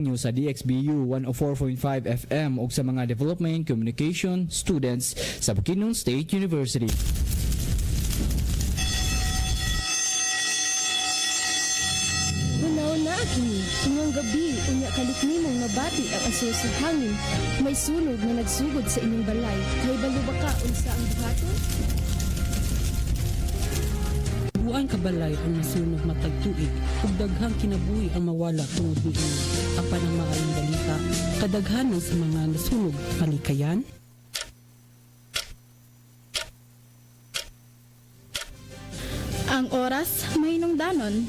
Nyo sa DXBU 104.5 FM o sa mga Development Communication students sa Bukidnon State University. Hunaw na kini, inyong gabi, unya kalikni mong nabati ang aso sa hangin. May sunog na nagsugod sa inyong balay. Kay balo ba ka unsa ang buhaton? Buang kabalay ang nasunog matag tuig ug daghang kinabuhi ang mawala tungod niini. Apan ang maayong balita, kadaghanan sa mga nasunog kalikayan. Ang oras may nungdanon.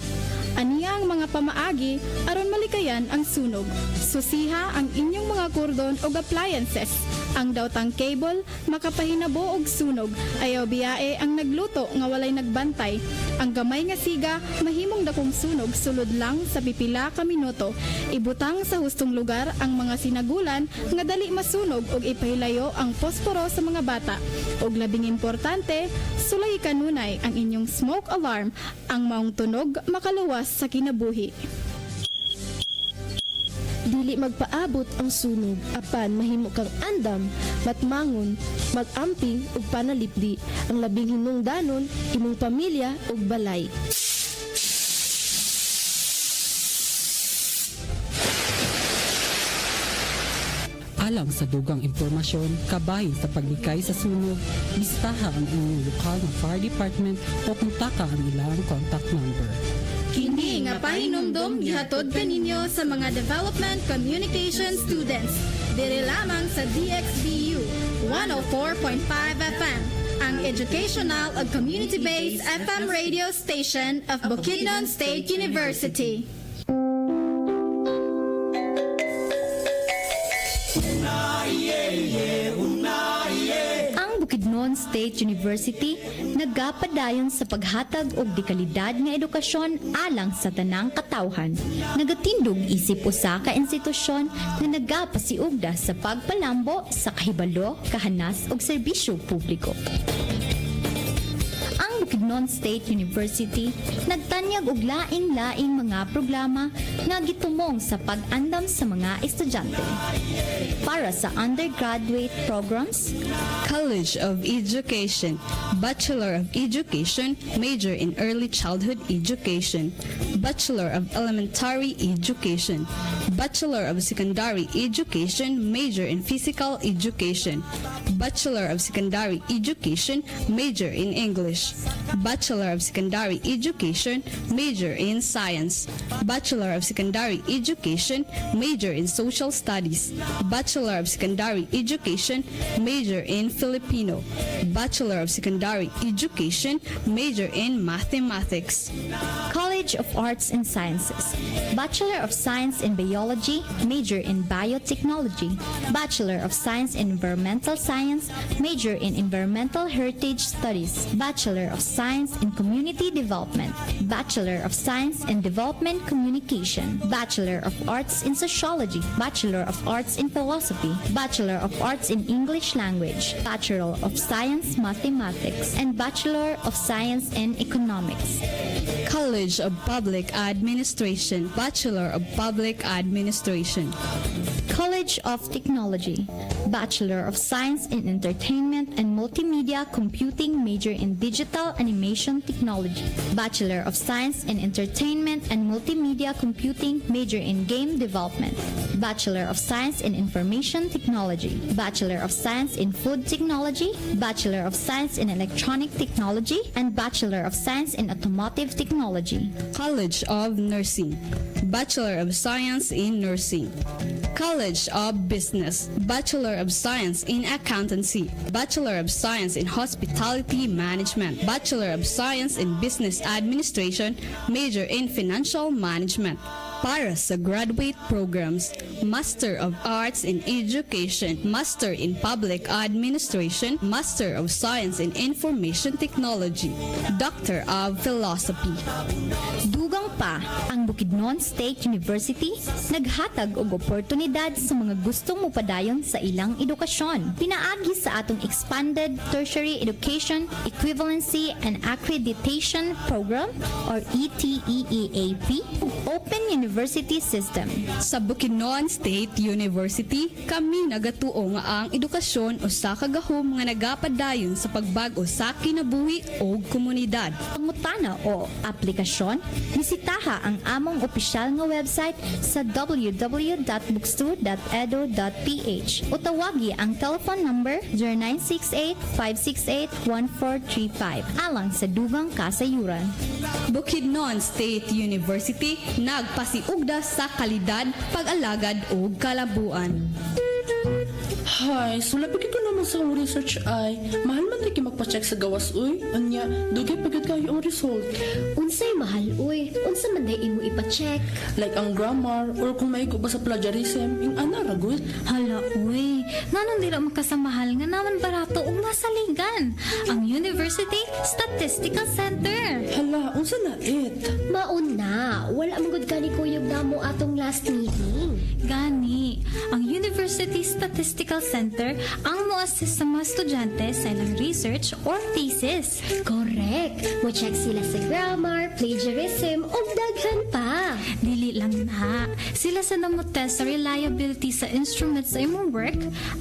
Aniya ang mga pamaagi aron malikayan ang sunog. Susiha ang inyong mga kordon o appliances. Ang dawtang cable makapahinabo og sunog. Ayaw biyae ang nagluto nga walay nagbantay. Ang gamay nga siga mahimong dakong sunog sulod lang sa pipila ka minuto. Ibutang sa hustong lugar ang mga sinagulan nga dali masunog ug ipahilayo ang posporo sa mga bata. Ug labing importante, sulay kanunay ang inyong smoke alarm. Ang maong tunog makaluwas sa kinabuhi. Dili magpaabot ang sunog, apan mahimo kang andam, matmangon, magamping ug panalipdi ang labing hinungdanon imong pamilya ug balay. Alang sa dugang impormasyon, kabahin sa paglikay sa sunog, listaha ang inyong lokal na fire department o kuntaka ang ilang contact number. Kini nga pahinumdum gihatod kaninyo sa mga Development Communication students. Diri lamang sa DXBU 104.5 FM, ang educational ug community-based FM radio station of Bukidnon State University. Bukidnon State University nagapadayon sa paghatag og dekalidad nga edukasyon alang sa tanang katawhan. Nagatindog isip usa ka institusyon nga nagapasiugda sa pagpalambo sa kahibalo, kahanas ug serbisyo publiko. Ang Bukidnon State University nagtanyag og laing-laing mga programa nga gitumong sa pag-andam sa mga estudyante. Para sa undergraduate programs, College of Education, Bachelor of Education, major in Early Childhood Education, Bachelor of Elementary Education, Bachelor of Secondary Education, major in Physical Education, Bachelor of Secondary Education, major in English, Bachelor of Secondary Education, major in Science, Bachelor of Secondary Education, major in Social Studies, Bachelor of Secondary Education, major in Filipino, Bachelor of Secondary Education, major in Mathematics. College of Arts and Sciences, Bachelor of Science in Biology, major in Biotechnology, Bachelor of Science in Environmental Science, major in Environmental Heritage Studies, Bachelor of Science in Community Development, Bachelor of Science in Development Communication, Bachelor of Arts in Sociology, Bachelor of Arts in Philosophy, Bachelor of Arts in English Language, Bachelor of Science Mathematics, and Bachelor of Science in Economics. College of Public Administration, Bachelor of Public Administration. College of Technology, Bachelor of Science in Entertainment and Multimedia Computing, major in Digital Animation Technology, Bachelor of Science in Entertainment and Multimedia Computing, major in Game Development, Bachelor of Science in Information Technology, Bachelor of Science in Food Technology, Bachelor of Science in Electronic Technology, and Bachelor of Science in Automotive Technology. College of Nursing, Bachelor of Science in Nursing. College of Business, Bachelor of Science in Accountancy, Bachelor of Science in Hospitality Management, Bachelor of Science in Business Administration, major in Financial Management. Para sa graduate programs, Master of Arts in Education, Master in Public Administration, Master of Science in Information Technology, Doctor of Philosophy. Dugang pa, ang Bukidnon State University naghatag og oportunidad sa mga gustong mupadayon sa ilang edukasyon. Pinaagi sa atong Expanded Tertiary Education Equivalency and Accreditation Program or ETEAP Open University System. Sa Bukidnon State University, kami nagatuo nga ang edukasyon usa ka gahom nga nagapadayon sa pagbag-o sa kinabuhi o komunidad. Pangutana o aplikasyon, bisitaha ang among opisyal nga website sa www.BukSU-dxBU.ph o tawagi ang telephone number 0968-568-1435 alang sa dugang kasayuran. Bukidnon State University nagpasiugda sa kalidad, pag-alagad o kalabuan. Hay, sulapig ko naman sa akong research ay mahal man rin magpa-check sa gawas uy. Anya, dugay pagod kayo ang result. Unsay mahal, uy. Unsa man day imo ipa-check? Like ang grammar or kung may ba sa plagiarism, yung ana ragot. Hala, uy. Nanon dira makasamahal nga naman barato ug masaligan. Ang University Statistical Center. Hala, unsa na it? Maun na. Wala magud gani kuyog namo atong last meeting. Gani, ang University Statistical Center ang mo-assist sa mga estudyante sa ilang research or thesis. Correct. Mo-check sila sa grammar, plagiarism, ug daghan pa. Dili lang na. Sila sa namotest sa reliability sa instruments sa imong work,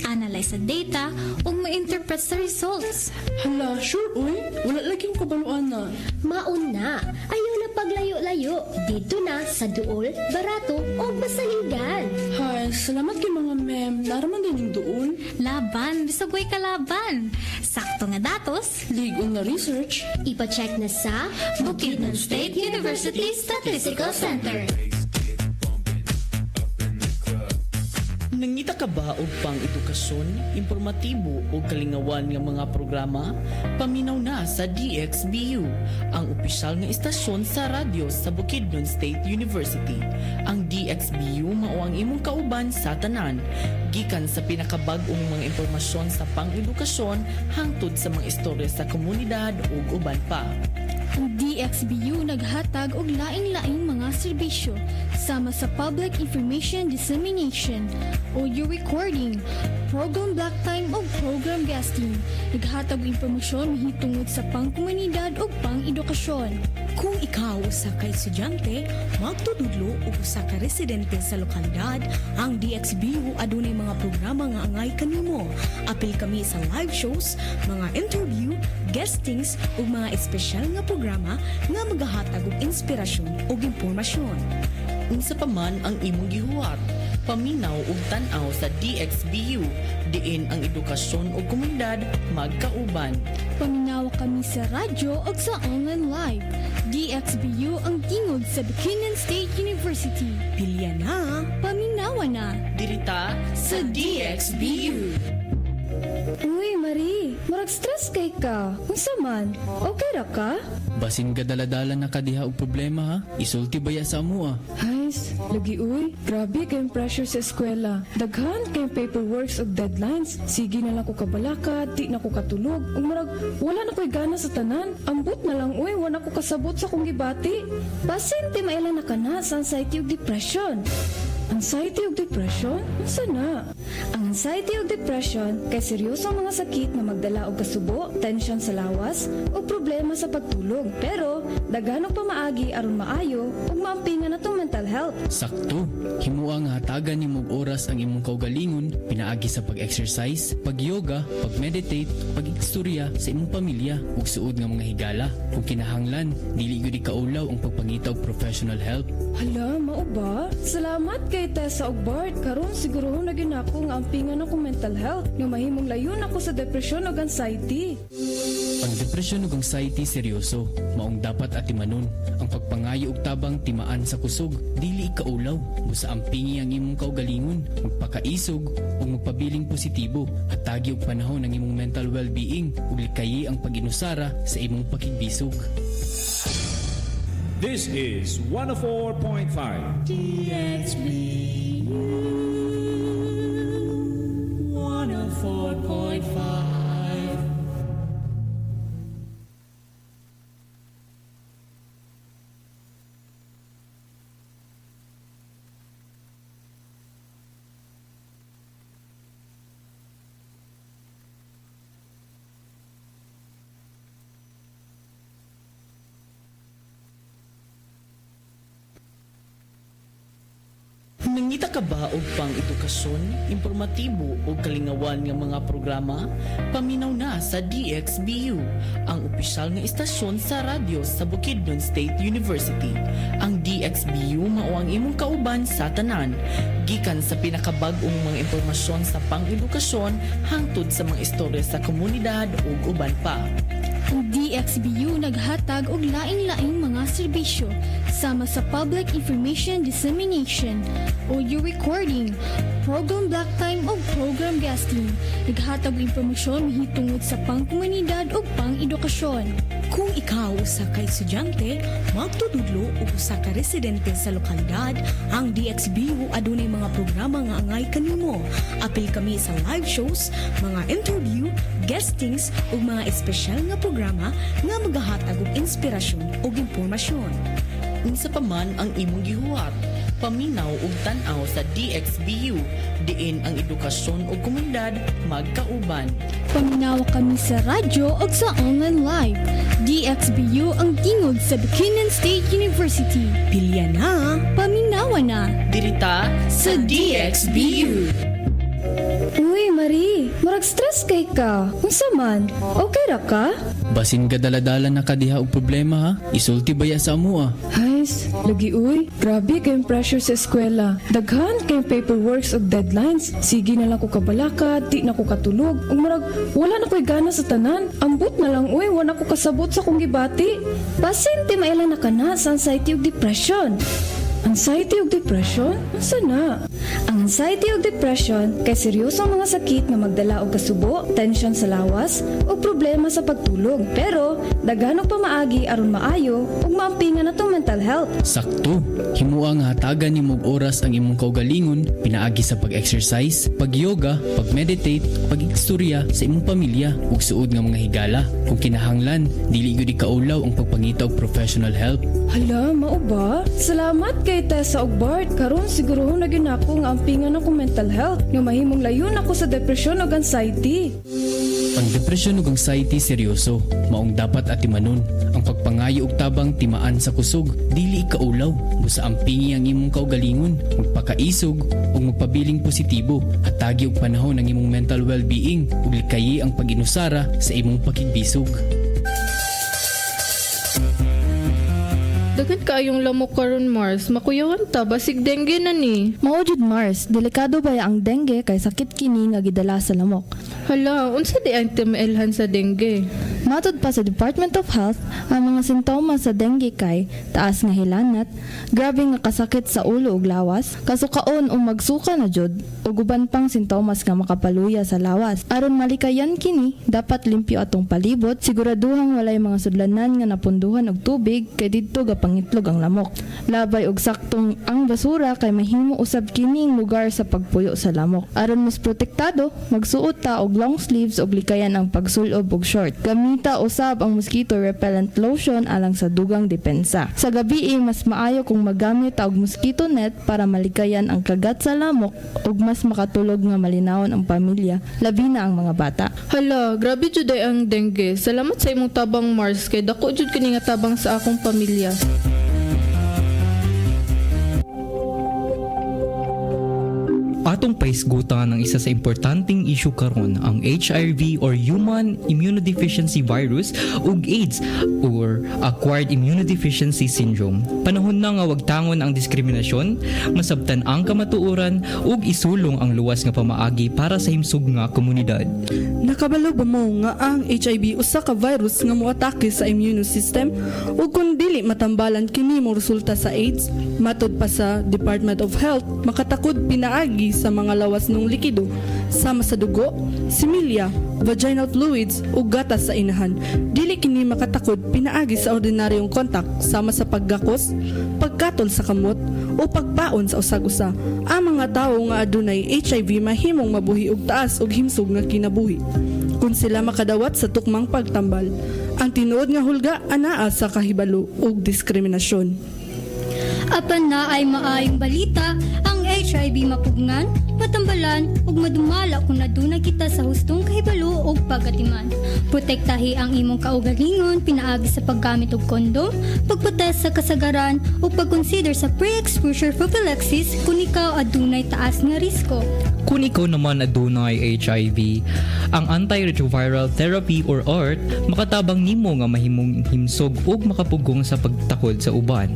analyze sa data, ug ma-interpret sa results. Hala, sure uy. Wala lagi yung kabaluan na. Maun na. Ayaw na paglayo-layo. Dito na sa duol, barato, ug masaligan. Hay, salamat kay mga ma'am. Naraman din yung doon. Laban, bisagoy kalaban. Sakto nga datos. Ligon na research. Ipa-check na sa Bukidnon State University Statistical Center. Nangita ka ba og pang-edukasyon, informatibo o kalingawan nga mga programa? Paminaw na sa DxBU, ang opisyal nga istasyon sa radyo sa Bukidnon State University. Ang DxBU mao ang imong kauban sa tanan, gikan sa pinakabag-ong mga impormasyon sa pang-edukasyon hangtod sa mga istorya sa komunidad ug uban pa. Ang DxBU naghatag og laing-laing mga serbisyo sama sa public information dissemination, audio recording, program block time ug program guesting. Naghatag og impormasyon mahitungod sa pangkomunidad ug pang-edukasyon. Kung ikaw usa ka estudyante, magtududlo o usa ka residente sa lokalidad, ang DxBU adunay mga programa nga angay kanimo. Apil kami sa live shows, mga interview, guestings ug mga espesyal nga programa nga magahatag og inspirasyon ug impormasyon. Unsa pa man ang imong gihuwat, paminaw ug tan-aw sa DxBU, diin ang edukasyon ug komunidad magkauban. Paminawa kami sa radyo ug sa online live. DxBU ang tingog sa Bukidnon State University. Pilya na! Paminawa na! Dirita sa DxBU. Uy, Marie, murag stress kay ka. Unsa man? Okay ra ka? Basin ka daladala na kadiha og problema ha. Isulti baya sa amo ah. Hays, lagi uy, grabe kayong pressure sa eskwela. Daghan kayong paperworks ug deadlines. Sige na lang ko kabalaka, di na ko katulog. Ug murag, wala na ko'y gana sa tanan. Ambot na lang uy, wala ko kasabot sa kong gibati. Basin ti mailan na kana sa anxiety ug depression. Anxiety ug depression? Unsa na? Ang anxiety ug depression kay seryosong mga sakit na magdala og kasubo, tension sa lawas ug problema sa pagtulog. Pero daghan og pamaagi aron maayo ug maampingan atong mental health. Sakto. Himua nga hatagan nimo og oras ang imong kaugalingon pinaagi sa pag-exercise, pag-yoga, pag-meditate, pag-istorya sa imong pamilya ug suod nga mga higala. Kung kinahanglan, dili gyud ikaulaw ang pagpangita og professional help. Hala, mao ba? Salamat kay Tessa ug Bart. Karon siguro na gyud ako nga ampingan ako mental health nga mahimong layon ako sa depression ug anxiety. Ang depresyon ug anxiety seryoso, maong dapat atimanon. Ang pagpangayo og tabang timaan sa kusog, dili ikaulaw. Busa ampingi ang imong kaugalingon, magpakaisog ug magpabiling positibo. Hatagi og panahon ang imong mental well-being ug likayi ang pag-inusara sa imong pakigbisog. This is 104.5 DxBU 104.5. Nangita ka ba og pang-edukasyon, informatibo o kalingawan nga mga programa? Paminaw na sa DxBU, ang opisyal nga istasyon sa radyo sa Bukidnon State University. Ang DxBU mao ang imong kauban sa tanan, gikan sa pinakabag-ong mga impormasyon sa pang-edukasyon hangtod sa mga istorya sa komunidad ug uban pa. Ang DxBU naghatag og laing-laing mga serbisyo sama sa public information dissemination, audio recording, program block time o program guesting. Naghatag og impormasyon mahitungod sa pangkomunidad o pang-edukasyon. Kung ikaw usa ka estudyante, magtududlo o usa ka residente sa lokalidad, ang DxBU adunay mga programa nga angay kanimo. Apil kami sa live shows, mga interview, guestings ug mga espesyal nga programa nga magahatag og inspirasyon ug impormasyon. Unsa pa man ang imong gihuwat, paminaw ug tan-aw sa DxBU, diin ang edukasyon ug komunidad magkauban. Paminawa kami sa radyo o sa online live. DxBU ang tingog sa Bukidnon State University. Pilya na! Paminawa na! Dirita sa DxBU. Uy, Marie, murag stress kay ka. Unsa man? Okay ra ka? Basin ka daladala na kadiha og problema ha, isulti baya sa amoa. Hays, lagi uy, grabe kayong pressure sa eskwela. Daghan kayong paperworks ug deadlines. Sige na lang ko kabalaka, di na ko katulog. Ug murag, wala na ko'y gana sa tanan. Ambot na lang uy, wala ko kasabot sa kong gibati. Basin ti mailan na ka na sa anxiety ug depression. Anxiety ug depression? Unsa na? Ang anxiety ug depression kay seryosong mga sakit nga magdala og kasubo, tensyon sa lawas ug problema sa pagtulog. Pero daghan og pamaagi aron maayo ug maampingan atong mental health. Sakto, himuang nga hatagan nimo og oras ang imong kaugalingon pinaagi sa pag-exercise, pag-yoga, pag-meditate, pag-istorya sa imong pamilya ug suod nga mga higala. Kung kinahanglan, dili gyud ikaulaw ang pagpangita og professional help. Hala, mao ba? Salamat kay Tessa ug Bart. Karon siguro na gyud ako nga ampingan ako mental health nga mahimong layon ako sa depression ug anxiety. Ang depresyon ug anxiety seryoso, maong dapat atimanon. Ang pagpangayo og tabang timaan sa kusog, dili ikaulaw. Busa ampingi ang imong kaugalingon, magpakaisog ug magpabiling positibo. Hatagi og panahon ang imong mental well-being ug likayi ang pag-inusara sa imong pakigbisog. Dagan kaayong lamok karon Mars, makuyawan ta basig dengue na ni. Mao jud Mars, delikado ba ang dengue kay sakit kini nga gidala sa lamok. Hala, unsa di ang timailhan sa dengue? Matod pa sa Department of Health, ang mga sintomas sa dengue kay taas nga hilanat, grabe nga kasakit sa ulo ug lawas, kasukaon o magsuka na jud, ug uban pang sintomas nga makapaluya sa lawas. Aron malikayan kini, dapat limpyo atong palibot, siguraduhang walay mga sudlanan nga napunduhan og tubig kay didto gapangitlog ang lamok. Labay og saktong ang basura kay mahimo usab kining lugar sa pagpuyo sa lamok. Aron mas protektado, magsuot ta og long sleeves ug likayan ang pagsulob og short. Gamita usab ang mosquito repellent lotion alang sa dugang depensa. Sa gabi mas maayo kung magamit ta og mosquito net para malikayan ang kagat sa lamok ug mas makatulog nga malinawon ang pamilya, labi na ang mga bata. Hala, grabe jud ay ang dengue. Salamat sa imong tabang Mars kay dako jud kini nga tabang sa akong pamilya. Atong paisgutan ang isa sa importanteng issue karon, ang HIV or Human Immunodeficiency Virus ug AIDS or Acquired Immunodeficiency Syndrome. Panahon na nga wagtangon ang diskriminasyon, masabtan ang kamatuoran ug isulong ang luwas nga pamaagi para sa himsog nga komunidad. Nakabalo ba mo nga ang HIV usa ka virus nga moatake sa immune system ug kun dili matambalan kini mo resulta sa AIDS? Matod pa sa Department of Health, makatakod pinaagi sa mga lawas ng likido sama sa dugo, similya, vaginal fluids ug gatas sa inahan. Dili kini makatakod pinaagi sa ordinaryong kontak sama sa paggakos, pagkatol sa kamot o pagpaon sa usag-usa. Ang mga tawo nga adunay HIV mahimong mabuhi og taas og himsog nga kinabuhi kung sila makadawat sa tukmang pagtambal. Ang tinuod nga hulga anaa sa kahibalo ug diskriminasyon. Apan na ay maayong balita, ang HIV mapugngan, matambalan ug madumala kung naduna kita sa hustong kahibalo ug pagatiman. Protektahi ang imong kaugalingon pinaagi sa paggamit og kondom, pagpotes sa kasagaran ug pag-consider sa pre-exposure prophylaxis kung ikaw adunay taas nga risko. Kung ikaw naman adunay HIV, ang antiretroviral therapy or ART makatabang nimo nga mahimong himsog ug makapugong sa pagtakod sa uban.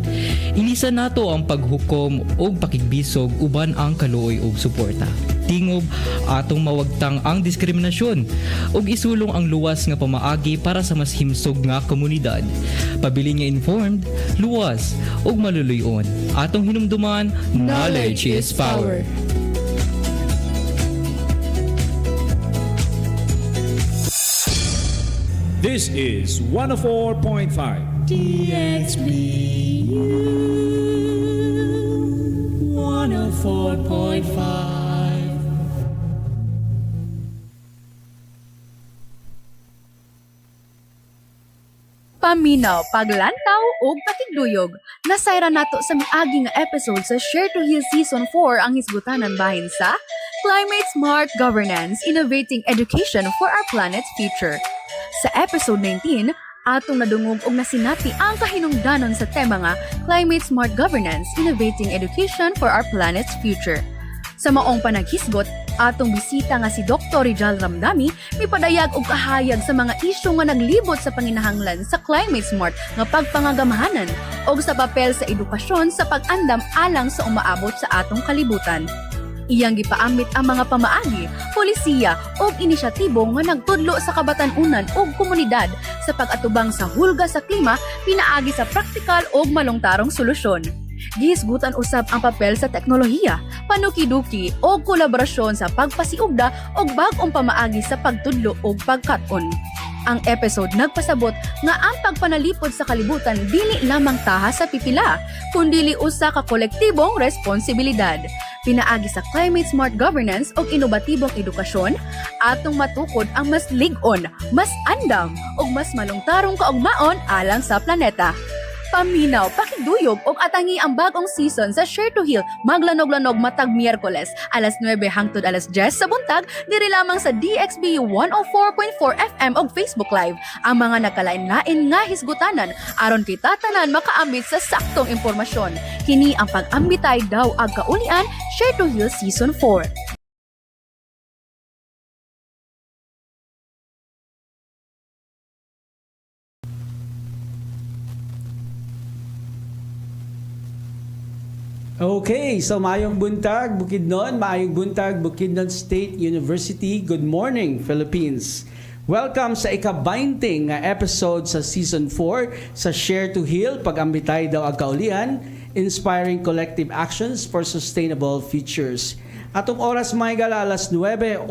Ilisa nato ang paghukom ug pakigbisog uban ang kaluoy ug suporta. Tingob atong mawagtang ang diskriminasyon ug isulong ang luwas nga pamaagi para sa mas himsog nga komunidad. Pabili nga informed, luwas ug maluluyon. Atong hinumduman, knowledge is power. This is 104.5 DXBU 104.5. Paminaw, paglantaw ug pakigduyog. Nasayra nato sa miagi nga episode sa Share to Heal Season 4 ang hisgutanan bahin sa Climate Smart Governance, Innovating Education for Our Planet's Future. Sa episode 19, atong nadungog og nasinati ang kahinungdanon sa tema nga Climate Smart Governance, Innovating Education for Our Planet's Future. Sa maong panaghisgot, atong bisita nga si Dr. Rizal Ramdami mipadayag og kahayag sa mga isyu nga naglibot sa panginahanglan sa climate smart nga pagpangagamahanan og sa papel sa edukasyon sa pag-andam alang sa umaabot sa atong kalibutan. Iyang gipaamit ang mga pamaagi, polisiya ug inisyatibo nga nagtudlo sa kabatan-unan ug komunidad sa pag-atubang sa hulga sa klima pinaagi sa praktikal ug malungtarong solusyon. Gihisgutan usab ang papel sa teknolohiya, panukiduki o kolaborasyon sa pagpasiugda o bag-ong pamaagi sa pagtudlo o pagkat-on. Ang episode nagpasabot nga ang pagpanalipod sa kalibutan dili lamang taha sa pipila, kundi usa ka kolektibong responsibilidad. Pinaagi sa climate smart governance o inobatibong edukasyon, atong matukod ang mas lig-on, mas andam o mas malungtarong kaugmaon alang sa planeta. Paminaw, pakiduyog og atangi ang bagong season sa Share to Heal maglanog-lanog matag Miyerkules alas 9 hangtod alas 10 sa buntag diri lamang sa DXBU 104.4 FM og Facebook Live. Ang mga nakalain-lain nga hisgutanan aron kita tanan makaambit sa saktong impormasyon. Kini ang Pag-Ambitay daw ag Kaulian Share to Heal Season 4. Okay, so maayong buntag Bukidnon, maayong buntag Bukidnon State University. Good morning, Philippines. Welcome sa ika-20 nga episode sa Season 4 sa Share to Heal, Pag-Ambitay daw ag Kaulian, Inspiring Collective Actions for Sustainable Futures. Atong oras may alas 9:08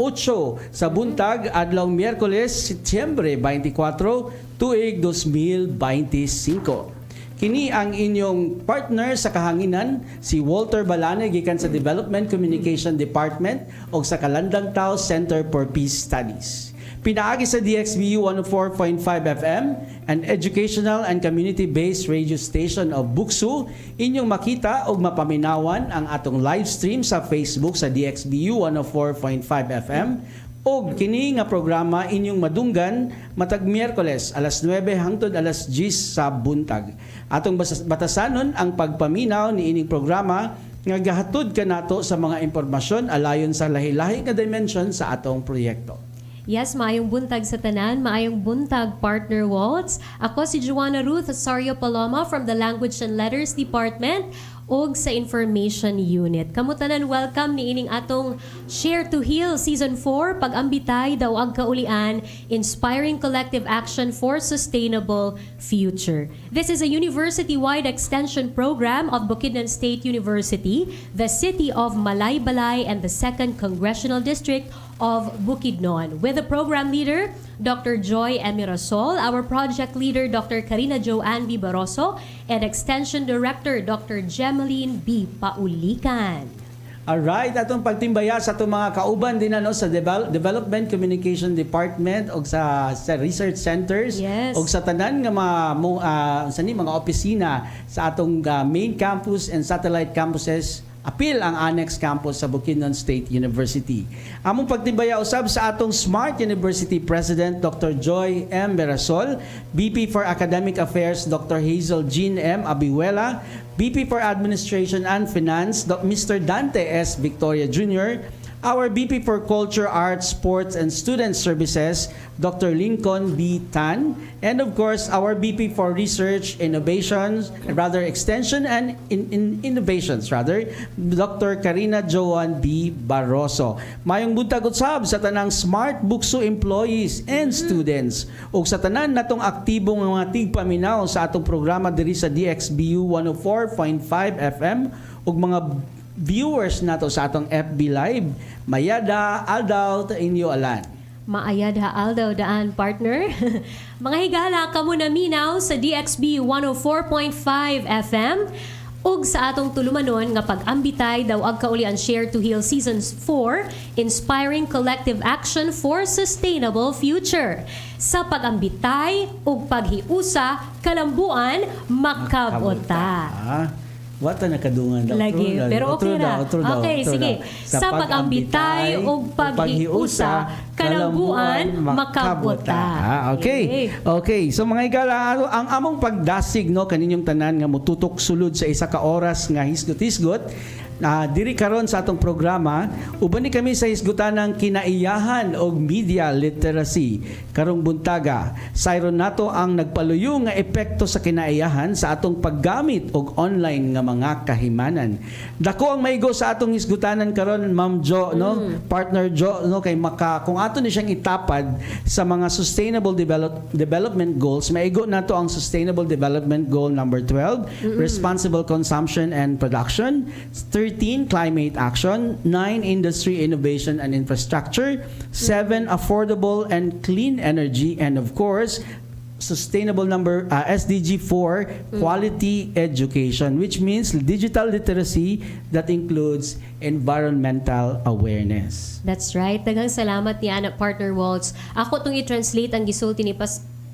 sa buntag adlaw Miyerkules, Setyembre 24, tuig 2025. Kini ang inyong partner sa kahanginan, si Walter Balane gikan sa Development Communication Department o sa Kalandang Tao Center for Peace Studies. Pinaagi sa DXBU 104.5 FM, an educational and community-based radio station of BukSU, inyong makita o mapaminawan ang atong live stream sa Facebook sa DXBU 104.5 FM, og kini nga programa inyong madunggan matag Miyerkules alas 9 hangtod alas 10 sa buntag. Atong batasanon ang pagpaminaw ni ining programa nga gahatod kanato sa mga impormasyon alayon sa lahi-lahi nga dimension sa atong proyekto. Yes, maayong buntag sa tanan, maayong buntag partner Waltz. Ako si Joanna Ruth Osorio Paloma from the Language and Letters Department og sa Information Unit. Kamutanan, welcome ni ining atong Share to Heal Season 4, Pag-Ambitay daw ag Kaulian, Inspiring Collective Action for Sustainable Future. This is a university-wide extension program of Bukidnon State University, the City of Malaybalay, and the 2nd Congressional District of Bukidnon. With the program leader, Dr. Joy Emirasol, our project leader, Dr. Karina Joanne B. Baroso, and Extension Director, Dr. Gemaline B. Paulikan. Alright, atong pagtimbaya sa atong mga kauban din sa Development Communication Department o sa research centers o sa tanan nga mga opisina sa atong main campus and satellite campuses apil ang annex campus sa Bukidnon State University. Among pagtibaya usab sa atong Smart University President Dr. Joy M. Berasol, VP for Academic Affairs Dr. Hazel Jean M. Abiwela, VP for Administration and Finance Mr. Dante S. Victoria Jr., our VP for Culture, Arts, Sports, and Student Services, Dr. Lincoln B. Tan, and of course, our VP for Research, Extension and Innovations, Dr. Karina Joan B. Barroso. Mayong buntag usab sa tanang Smart BukSU employees and students, ug sa tanan natong aktibong mga tigpaminaw sa atong programa diri sa DXBU 104.5 FM, ug mga viewers nato sa atong FB Live. Mayada, aldaw, ta inyo alan. Maayad ha aldaw daan, partner. Mga higala, kamo na minaw sa DXB 104.5 FM ug sa atong tulumanon nga Pag-Ambitay daw ag Kaulian Share to Heal Season 4, Inspiring Collective Action for Sustainable Future. Sa Pag-Ambitay ug paghiusa, kalambuan, makabota. Wata nakadungan daw. Lagi, pero okay na. Okay, sige. Sa Pag-Ambitay o paghiusa, kalambuan, makabota. Okay. So mga igala, ang among pagdasig no kaninyong tanan nga mututok sulod sa isa ka oras nga hisgot-hisgot. Diri karon sa atong programa, uban ni kami sa hisgutanang kinaiyahan og media literacy. Karong buntaga, sayron nato ang nagpaluyo nga epekto sa kinaiyahan sa atong paggamit og online nga mga kahimanan. Dako ang maigo sa atong hisgutanan karon, Ma'am Jo, no? Partner Jo, no, kay kung ato ni siyang itapad sa mga sustainable development goals, maigo nato ang Sustainable Development Goal number 12, responsible consumption and production, 13, climate action, 9, industry, innovation and infrastructure, 7, affordable and clean energy, and of course, sustainable number SDG 4, quality education, which means digital literacy that includes environmental awareness. That's right. Daghang salamat ni Ana, Partner Waltz. Ako tong i-translate ang gisulti ni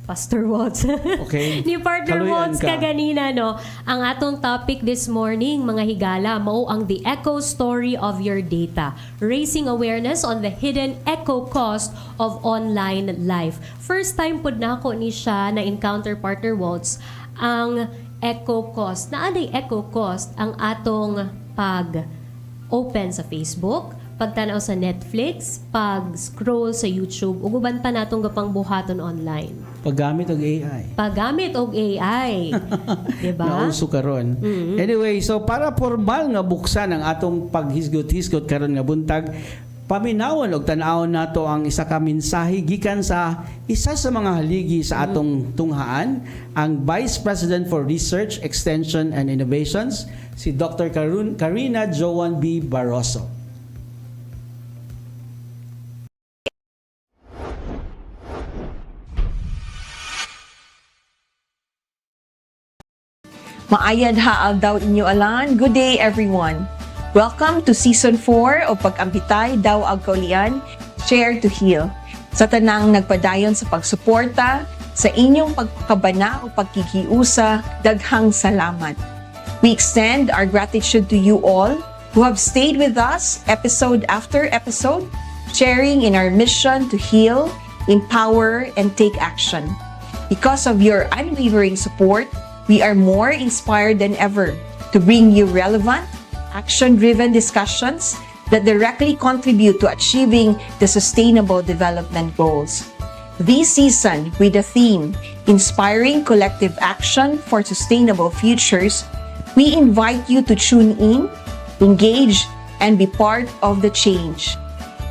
Pastor Waltz. Okay. Ni Partner Waltz kaganina, no? Ang atong topic this morning, mga higala, mao ang the eco story of your data. Raising awareness on the hidden eco cost of online life. First time pod na ako ni siya na encounter, Partner Waltz, ang eco cost. Naanay eco cost ang atong pag-open sa Facebook, pagtanaw sa Netflix, pag-scroll sa YouTube, ug uban pa natong gapang buhaton online. Paggamit og AI. Paggamit og AI. Diba? Nauso karon. Anyway, so para formal nga buksan ang atong paghisgot-hisgot karon nga buntag, paminawon og tan-awon nato ang isa ka mensahe gikan sa isa sa mga haligi sa atong tunghaan, ang Vice President for Research, Extension and Innovations, si Dr. Karina Joan B. Barroso. Maayad ha daw inyo alan. Good day everyone. Welcome to Season 4 o Pag-Ambitay daw ag Kaulian, Share to Heal. Sa tanang nagpadayon sa pagsuporta, sa inyong pagkakabana o pagkikiusa, daghang salamat. We extend our gratitude to you all who have stayed with us episode after episode, sharing in our mission to heal, empower, and take action. Because of your unwavering support, we are more inspired than ever to bring you relevant, action-driven discussions that directly contribute to achieving the Sustainable Development Goals. This season, with the theme, Inspiring Collective Action for Sustainable Futures, we invite you to tune in, engage, and be part of the change.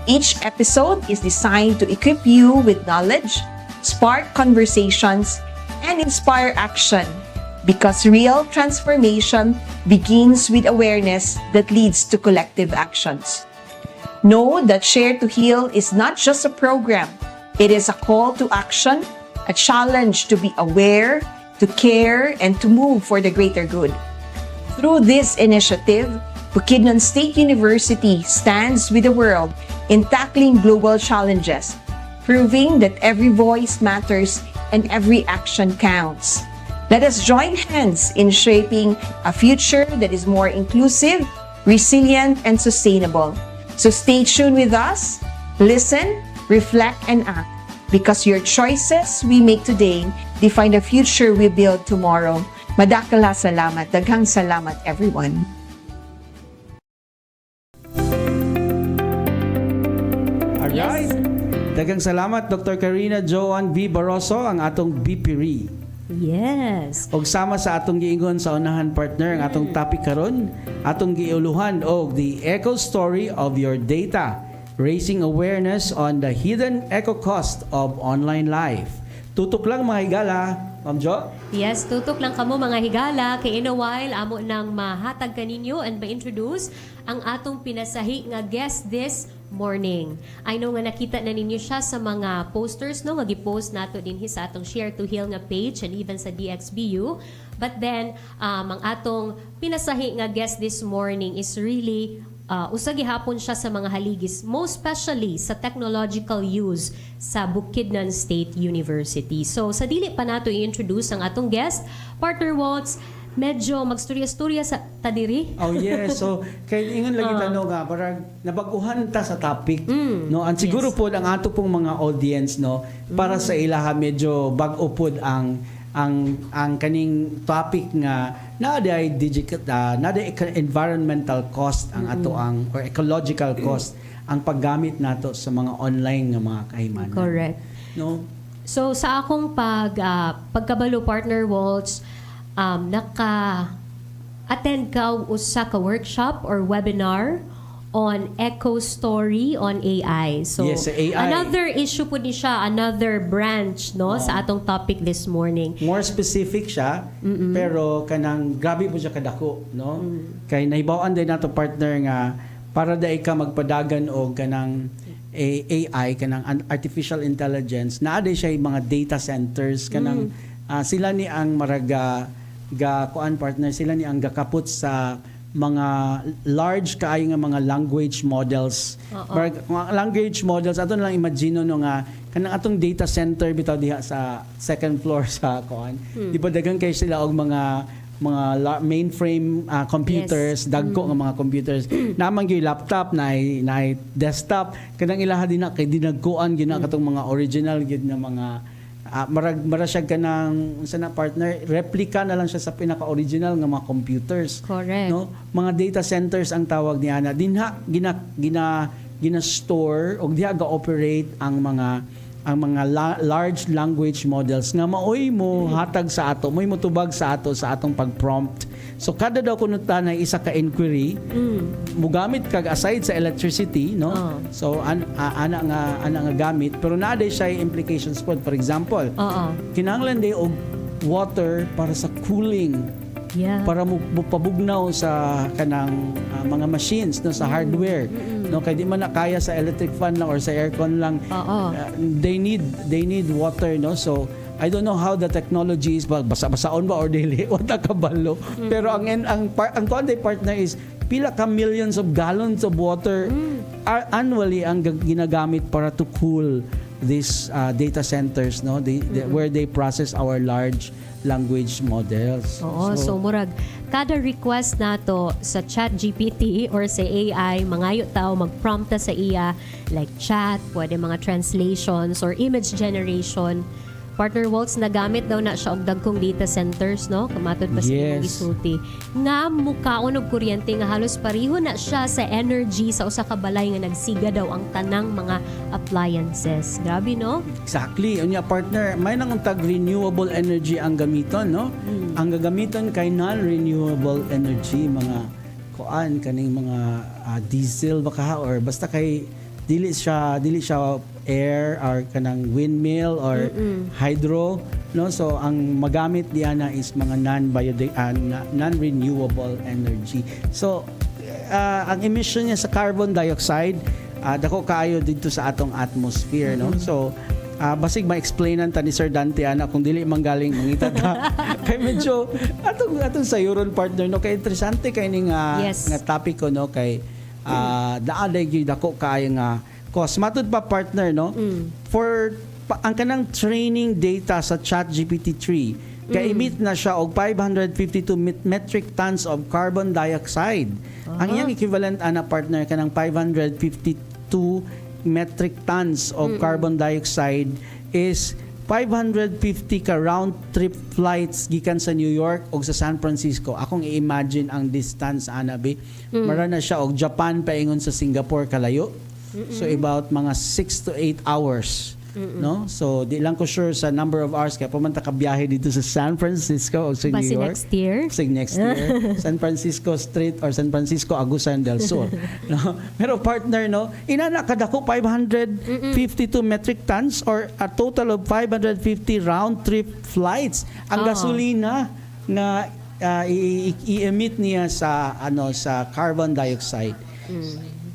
Each episode is designed to equip you with knowledge, spark conversations, and inspire action. Because real transformation begins with awareness that leads to collective actions. Know that Share to Heal is not just a program. It is a call to action, a challenge to be aware, to care, and to move for the greater good. Through this initiative, Bukidnon State University stands with the world in tackling global challenges, proving that every voice matters and every action counts. Let us join hands in shaping a future that is more inclusive, resilient, and sustainable. So stay tuned with us, listen, reflect, and act. Because your choices we make today define the future we build tomorrow. Madakala salamat. Daghang salamat, everyone. Alright. Daghang salamat, Dr. Karina Joan V. Barroso, ang atong BPRE. Yes. Og sama sa atong giingon sa unahan partner ang atong topic karon, atong giuluhan og the eco story of your data, raising awareness on the hidden eco cost of online life. Tutok lang mga higala, Ma'am Jo. Yes, tutok lang kamo mga higala. Kay in a while, amo nang mahatag kaninyo and ma-introduce ang atong pinasahi nga guest this morning. I know nga nakita na ninyo siya sa mga posters, no? Nga gi-post nato din sa atong Share to Heal nga page and even sa DXBU. But then, ang atong pinasahi nga guest this morning is really usagi hapon siya sa mga haligis, most especially sa technological use sa Bukidnon State University. So, sa dili pa nato i-introduce ang atong guest, Partner Waltz, medyo magstorya-storya sa tadiri. Oh yes, so kay ingon lagi tanong nga parang nabaguhan ta sa topic, no? Ang siguro po ang ato pong mga audience, no, para sa ilaha medyo bag-o pod ang kaning topic nga naday environmental cost ang ato ang or ecological cost ang paggamit nato sa mga online nga mga kahimanan. Correct. No? So sa akong pagkabalo, Partner Waltz, naka-attend ka usa ka workshop or webinar on eco story on AI. So yes, sa AI. Another issue po ni siya, another branch no sa atong topic this morning. More specific siya, pero kanang grabe po siya kadako, no? Kay nahibaw-an din nato partner nga para dai ka magpadagan og kanang AI, kanang artificial intelligence, naa day siya mga data centers kanang sila ni ang maraga kuan partner, sila ni ang gakapot sa mga large kaayo nga mga language models. Mga language models ato lang imagine no nga kanang atong data center bitaw diha sa second floor sa kuan. Di ba daghang kay sila og mga mainframe computers, dagko nga mga computers. Naman gyud laptop na desktop kanang ilaha din na kay dinagkuan gina katong mga original gyud nga mga marasya ka ng sana partner, replica na lang siya sa pinaka-original nga mga computers. Correct. No? Mga data centers ang tawag niya na dinha gina-store o diha ga-operate ang mga large language models nga maoy mo hatag sa ato, mo'y motubag sa ato sa atong pag-prompt. So kada daw kuno na isa ka inquiry, mugamit kag aside sa electricity, no? So ana nga gamit, pero naa day siya implications po. For example, kinahanglan day og water para sa cooling. Yeah. Para mo pabugnaw sa kanang mga machines no sa hardware. No kay di man na kaya sa electric fan lang or sa aircon lang. They need water, no? So I don't know how the technology is, basa-basaon ba or dili wala kabalo. Pero ang content partner is pila ka millions of gallons of water annually ang ginagamit para to cool these data centers, no? Where they process our large language models. So murag kada request nato sa ChatGPT or sa AI, mangayo tao mag-prompt sa iya like chat, pwede mga translations or image generation. Partner Waltz, nagamit daw na siya og dagkong data centers, no? Kamatod pa sa imong gisulti. Nga mukaon og kuryente nga halos pareho na siya sa energy sa usa ka balay nga nagsiga daw ang tanang mga appliances. Grabe, no? Exactly. Unya partner, may nanguntag renewable energy ang gamiton, no? Ang gagamiton kay non-renewable energy, mga kuan kaning mga diesel baka or basta kay dili siya air or kanang windmill or hydro, no? So ang magamit diana is mga non-renewable energy. So ang emission niya sa carbon dioxide dako kaayo dito sa atong atmosphere, no? So basig ma-explainan ta ni Sir Dante ana kung dili manggaling mangita ta kay medyo atong sayuron partner, no? Kay interesante kay ning nga topic ko, no? Kay daaday gyud dako kaayo nga cost. Matud pa partner, no? For ang kanang training data sa ChatGPT 3 Ka-emit na siya og 552 metric tons of carbon dioxide. Ang iyang equivalent ana partner kanang 552 metric tons of carbon dioxide is 550 ka round trip flights gikan sa New York o sa San Francisco. Akong i-imagine ang distance ana be. Mara na siya og Japan paingon sa Singapore kalayo. So about mga 6 to 8 hours. No? So di lang ko sure sa number of hours kaya pumanta ka biyahe dito sa San Francisco o sa New York. next year? Next year. San Francisco Street or San Francisco Agusan del Sur. No? Pero partner, no, inana kadako 552 metric tons or a total of 550 round trip flights. Ang gasolina na i-emit niya sa sa carbon dioxide.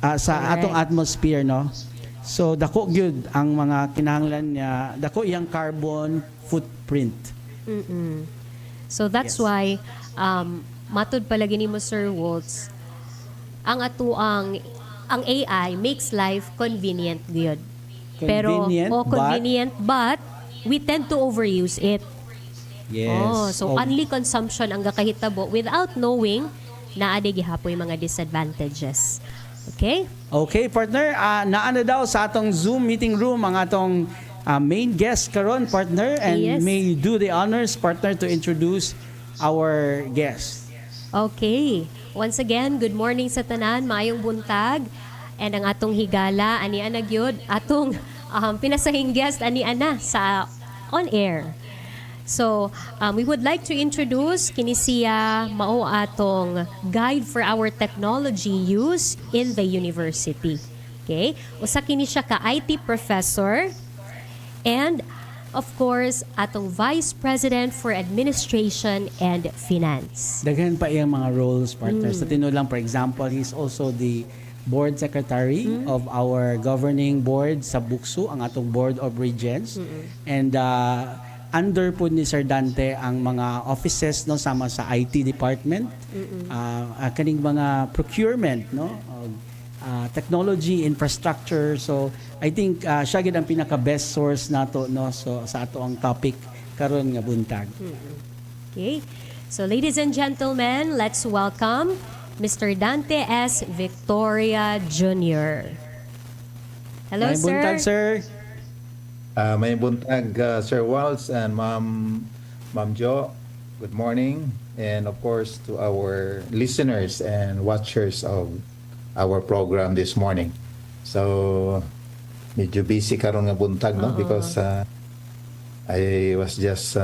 Sa atong atmosphere, no. So dako gyud ang mga kinahanglan niya, dako iyang carbon footprint. So that's why matud palagi nimo Sir Waltz, ang AI makes life convenient gyud. Convenient but we tend to overuse it. Yes. So only consumption ang gakahitabo without knowing na adi gihapoy mga disadvantages. Okay? Okay, partner. Naana daw sa atong Zoom meeting room ang atong main guest karon, partner. And may you do the honors, partner, to introduce our guest. Okay. Once again, good morning sa tanan, maayong buntag. And ang atong higala, ani ana gyud, atong pinasahing guest, ani ana sa on air. So, we would like to introduce kini siya mao atong guide for our technology use in the university. Okay? Usa kini siya ka IT professor and of course atong Vice President for Administration and Finance. Daghan pa iyang mga roles, partner. Sa tinulang, for example, he's also the board secretary of our governing board sa BukSU, ang atong Board of Regents. And under po ni Sir Dante ang mga offices, no, sama sa IT department, kaning mga procurement, no, technology, infrastructure. So I think siya gid ang pinaka best source nato, no, so sa ato ang topic karon nga buntag. Okay. So ladies and gentlemen, let's welcome Mr. Dante S. Victoria Jr. Hello, May sir. buntag, sir. May buntag, Sir Waltz and Ma'am Jo. Good morning. And of course to our listeners and watchers of our program this morning. So, medyo busy karon nga buntag, no? Because I was just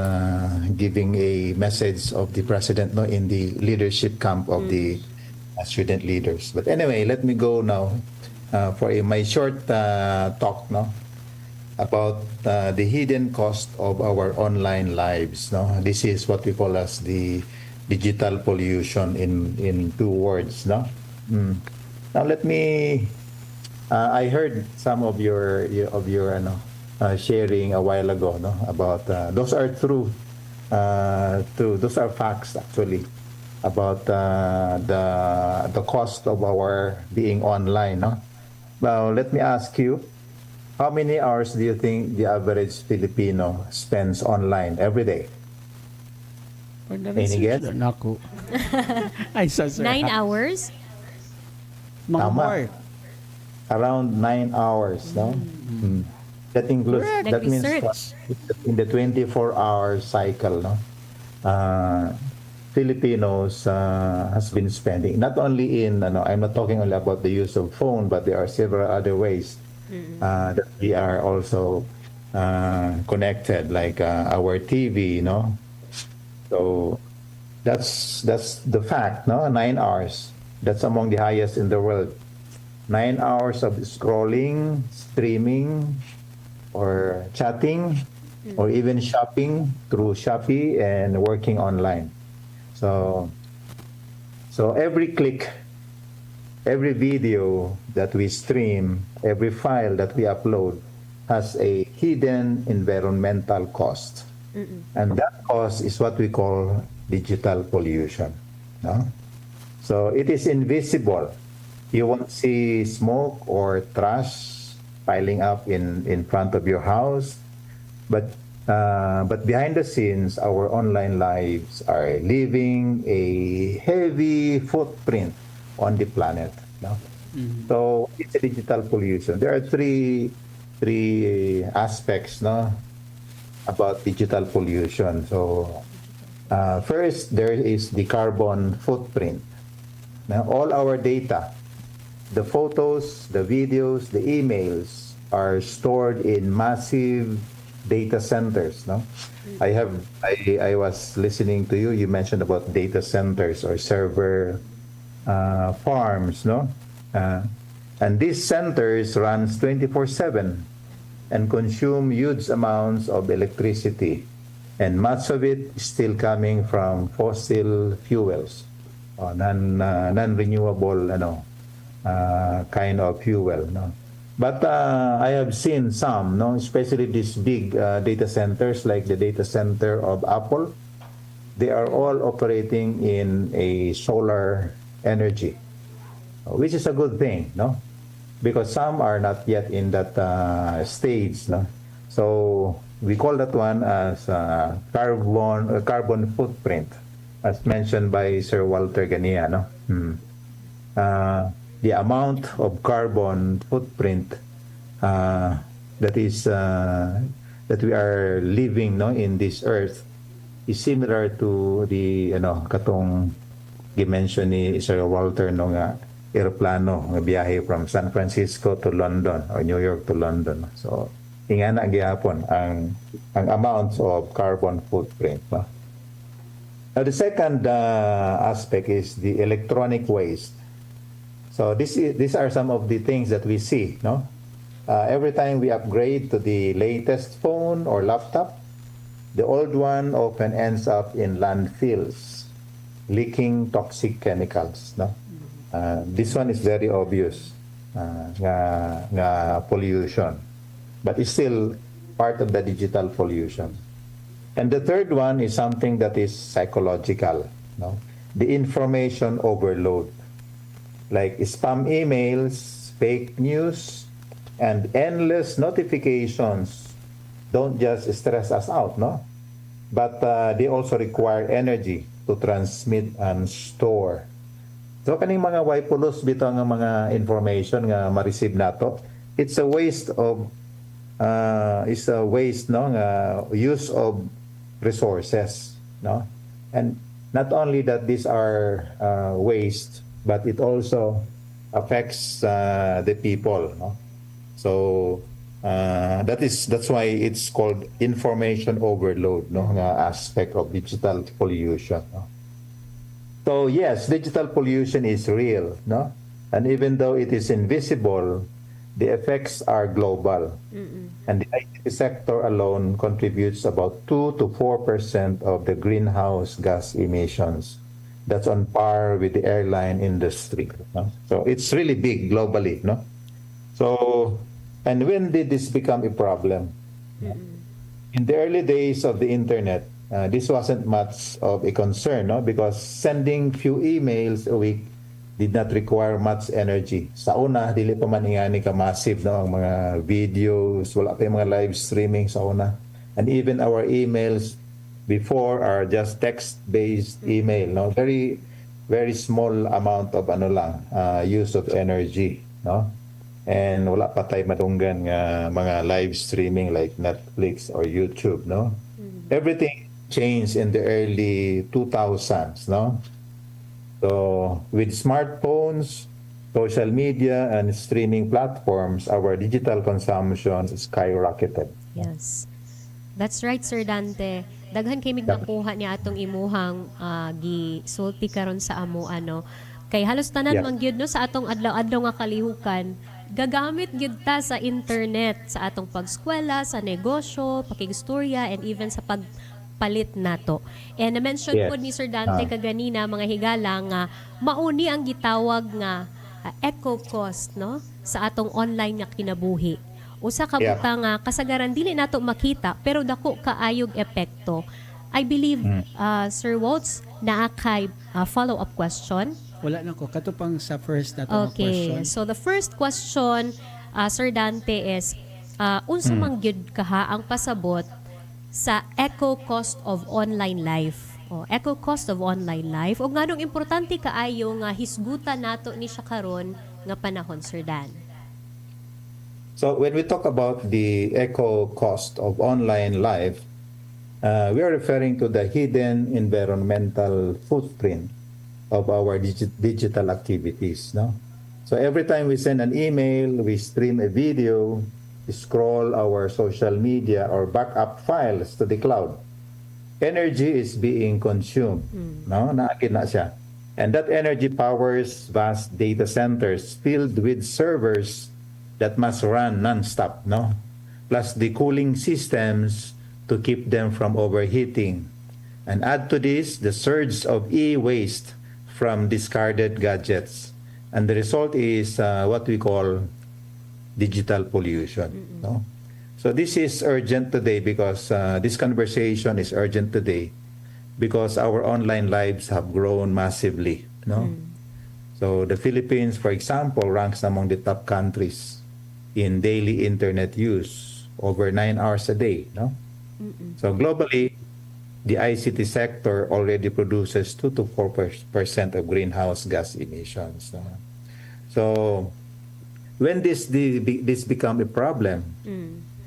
giving a message of the President, no, in the leadership camp of the student leaders. But anyway, let me go now for my short talk, no? About the hidden cost of our online lives. No, this is what we call as the digital pollution in 2 words. No, now let me. I heard some of your sharing a while ago. No, about those are true. Those are facts actually about the cost of our being online. No, now let me ask you. How many hours do you think the average Filipino spends online every day? Any guess? Naku. Ay, so sorry. 9 hours? More. Around 9 hours, no? That includes, that means in the 24-hour cycle, no? Filipinos has been spending, not only in, I'm not talking only about the use of phone, but there are several other ways that we are also connected, like our TV, no? So that's the fact, no? 9 hours. That's among the highest in the world. 9 hours of scrolling, streaming, or chatting, or even shopping through Shopee and working online. So every click, every video that we stream, every file that we upload has a hidden environmental cost. And that cost is what we call digital pollution. No? So it is invisible. You won't see smoke or trash piling up in front of your house, but But behind the scenes, our online lives are leaving a heavy footprint on the planet. No? So it's a digital pollution. There are three aspects, no, about digital pollution. So first, there is the carbon footprint. Now, all our data, the photos, the videos, the emails are stored in massive data centers. No, I was listening to you. You mentioned about data centers or server farms. No, and these centers runs 24/7 and consume huge amounts of electricity, and much of it is still coming from fossil fuels, or non-renewable, kind of fuel. No? But I have seen some, no, especially these big data centers like the data center of Apple. They are all operating in a solar energy, which is a good thing, no? Because some are not yet in that stage, no? So we call that one as carbon footprint, as mentioned by Sir Walter Gania, no? The amount of carbon footprint that we are living, no, in this earth is similar to the katong gi-mention ni Sir Walter no nga aeroplano nga biyahe from San Francisco to London or New York to London. So ingana gyapon ang amounts of carbon footprint. No? Now the second aspect is the electronic waste. So these are some of the things that we see, no? Every time we upgrade to the latest phone or laptop, the old one often ends up in landfills, leaking toxic chemicals, no? This one is very obvious, nga pollution, but it's still part of the digital pollution. And the third one is something that is psychological, no? The information overload. Like spam emails, fake news, and endless notifications don't just stress us out, no? But they also require energy to transmit and store. So kaning mga waipulos bito nga mga information nga ma-receive nato, it's a waste, no, nga use of resources, no? And not only that these are waste, but it also affects the people, no? So that's why it's called information overload, no, nga aspect of digital pollution, no? So yes, digital pollution is real, no? And even though it is invisible, the effects are global. And the IT sector alone contributes about 2 to 4% of the greenhouse gas emissions. That's on par with the airline industry. No? So it's really big globally. No? So, and when did this become a problem? In the early days of the internet, this wasn't much of a concern, no? Because sending few emails a week did not require much energy. Sa una, dili pa man ingani ka massive, no? Ang mga videos, wala pa yung mga live streaming sa una. And even our emails before are just text-based email, no? Very, very small amount of use of energy, no? And wala pa tayo madunggan nga mga live streaming like Netflix or YouTube, no? Everything changed in the early 2000s, no? So with smartphones, social media, and streaming platforms, our digital consumption skyrocketed. Yes. That's right, Sir Dante. Daghan kay mig nakuha ni atong imuhang gisulti karon sa amo kay halos tanan man gyud no sa atong adlaw-adlaw nga kalihukan gagamit gyud ta sa internet sa atong pagskwela, sa negosyo, pakigstorya, and even sa pagpalit nato. And na-mention po ni Sir Dante kaganina mga higala nga mauni ang gitawag nga eco cost, no, sa atong online nga kinabuhi. Usa ka butang kasagaran dili nato makita pero dako kaayog epekto. I believe Sir Waltz naa kay follow-up question. Wala na ko kato pang sa first nato Okay. question. So the first question Sir Dante is unsa man gyud kaha ang pasabot sa eco-cost of online life. O, eco-cost of online life. O nga nung importante kaayo nga hisgutan nato ni siya karon nga panahon, Sir Dan. So when we talk about the eco cost of online life, we are referring to the hidden environmental footprint of our digital activities. No? So every time we send an email, we stream a video, we scroll our social media or backup files to the cloud, energy is being consumed. No? Naakit na siya. And that energy powers vast data centers filled with servers that must run non-stop, no? Plus the cooling systems to keep them from overheating. And add to this the surge of e-waste from discarded gadgets. And the result is what we call digital pollution. No? So this is urgent today because this conversation is urgent today because our online lives have grown massively. No? So the Philippines, for example, ranks among the top countries in daily internet use, over 9 hours a day. No? So globally, the ICT sector already produces 2 to 4% of greenhouse gas emissions. No? So when this become a problem,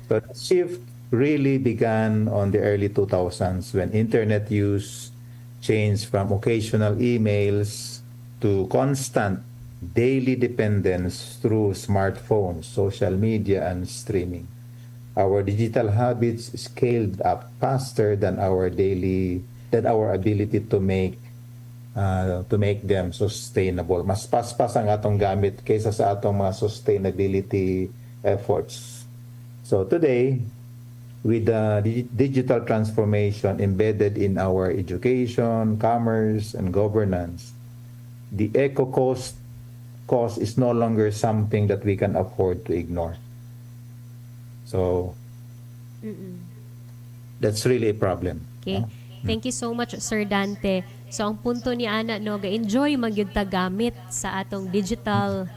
so the shift really began on the early 2000s when internet use changed from occasional emails to constant daily dependence through smartphones, social media, and streaming. Our digital habits scaled up faster than our ability to make them sustainable. Mas paspas ang atong gamit kaysa sa atong mga sustainability efforts. So today, with the digital transformation embedded in our education, commerce, and governance, the eco cost is no longer something that we can afford to ignore. So that's really a problem. Okay. Thank you so much, Sir Dante. So ang punto ni Ana, no, ga-enjoy magyud ta gamit sa atong digital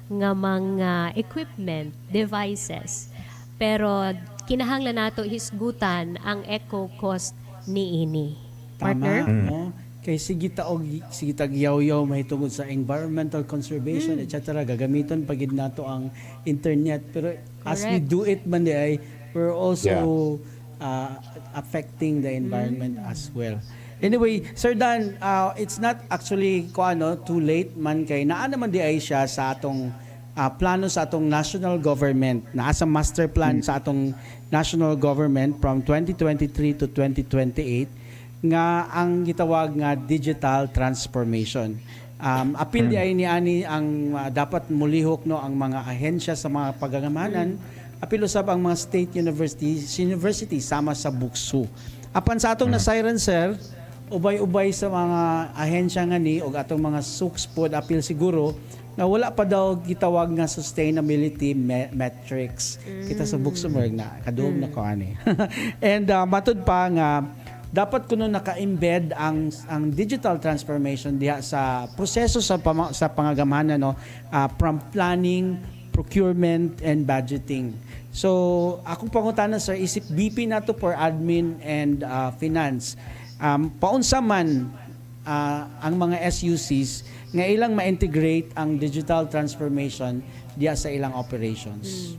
nga mga equipment, devices. Pero kinahanglan nato hisgutan ang eco cost niini. Partner? Tama. Kay sige tag yaw-yaw mahitungod sa environmental conservation etc. gagamiton pagid nato ang internet, pero as we do it man di ay we're also affecting the environment as well. Anyway, Sir Dan, it's not actually too late man kay naa naman di ay siya sa atong plano sa atong national government, naa sa master plan sa atong national government from 2023 to 2028 nga ang gitawag nga digital transformation. Apil di ay niani ang dapat mulihok no ang mga ahensya sa mga pagagamanan, apil usab ang mga state university sama sa BukSU. Apan sa atong nasayran sir, ubay-ubay sa mga ahensya nga ni og atong mga SUKS pod apil siguro na wala pa daw gitawag nga sustainability metrics. Kita sa BukSU na kaduog na ko ani. And matud pa nga dapat kuno naka-embed ang digital transformation diha sa proseso sa pangagamanan no, from planning, procurement, and budgeting. So akong pangutana sir, isip BP nato for admin and finance. Paunsa man ang mga SUCs nga ilang ma-integrate ang digital transformation diha sa ilang operations.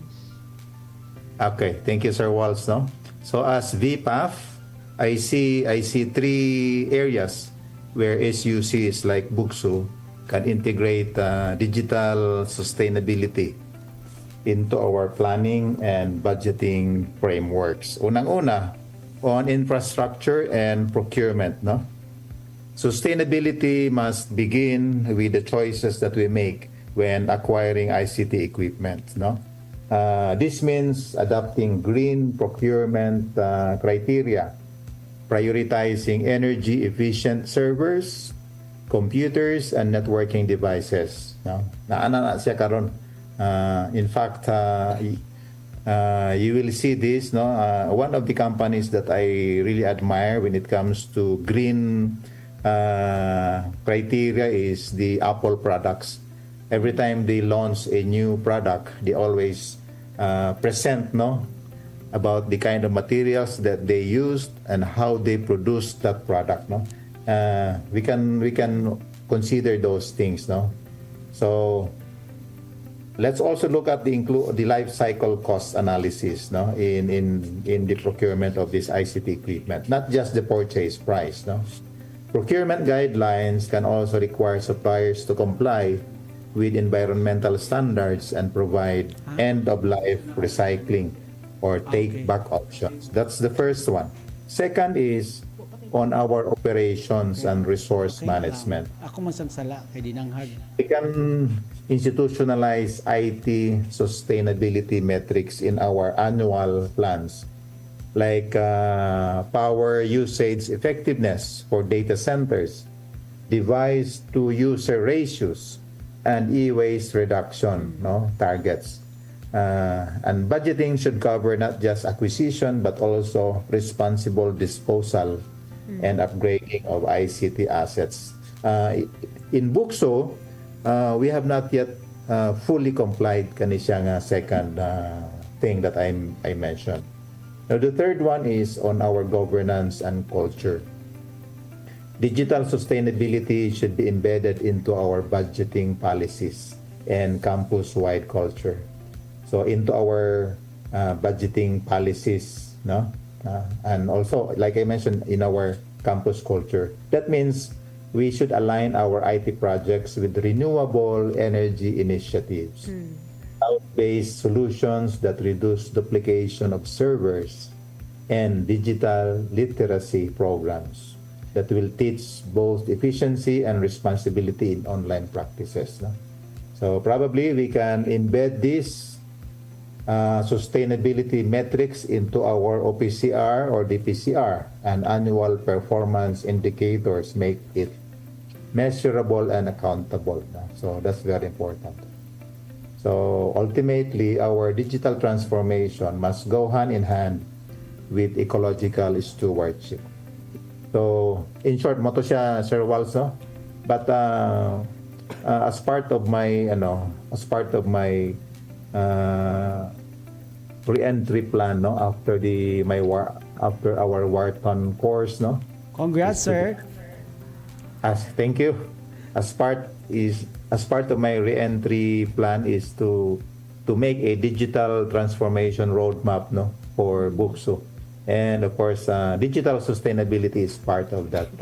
Okay, thank you Sir Waltz. No? So as VPAF, I see 3 areas where SUCs like BukSU can integrate digital sustainability into our planning and budgeting frameworks. Unang-una, on infrastructure and procurement. No? Sustainability must begin with the choices that we make when acquiring ICT equipment. No? This means adopting green procurement criteria, prioritizing energy-efficient servers, computers, and networking devices. No? Naana na siya karon. In fact, you will see this. No? One of the companies that I really admire when it comes to green criteria is the Apple products. Every time they launch a new product, they always present about the kind of materials that they used and how they produced that product. No, we can consider those things. No, so let's also look at the life cycle cost analysis. No, in the procurement of this ICT equipment, not just the purchase price. No, procurement guidelines can also require suppliers to comply with environmental standards and provide end-of-life recycling or take-back options. That's the first one. Second is on our operations and resource management. Ako masagsala kay dinanghag. We can institutionalize IT sustainability metrics in our annual plans, like power usage effectiveness for data centers, device to user ratios, and e-waste reduction targets. And budgeting should cover not just acquisition but also responsible disposal and upgrading of ICT assets. In BukSU, we have not yet fully complied kaniyang second thing that I mentioned. Now, the third one is on our governance and culture. Digital sustainability should be embedded into our budgeting policies and campus-wide culture. So into our budgeting policies, and also, like I mentioned, in our campus culture. That means we should align our IT projects with renewable energy initiatives, cloud-based solutions that reduce duplication of servers, and digital literacy programs that will teach both efficiency and responsibility in online practices. No? So probably we can embed these sustainability metrics into our OPCR or DPCR, and annual performance indicators make it measurable and accountable. No? So that's very important. So ultimately, our digital transformation must go hand in hand with ecological stewardship. So, in short, mo to siya, Sir Walls, no? But as part of my re-entry plan, no, after our Wharton course, no. Congrats, sir. Thank you. As part of my re-entry plan is to make a digital transformation roadmap, no, for BukSU. And of course, digital sustainability is part of that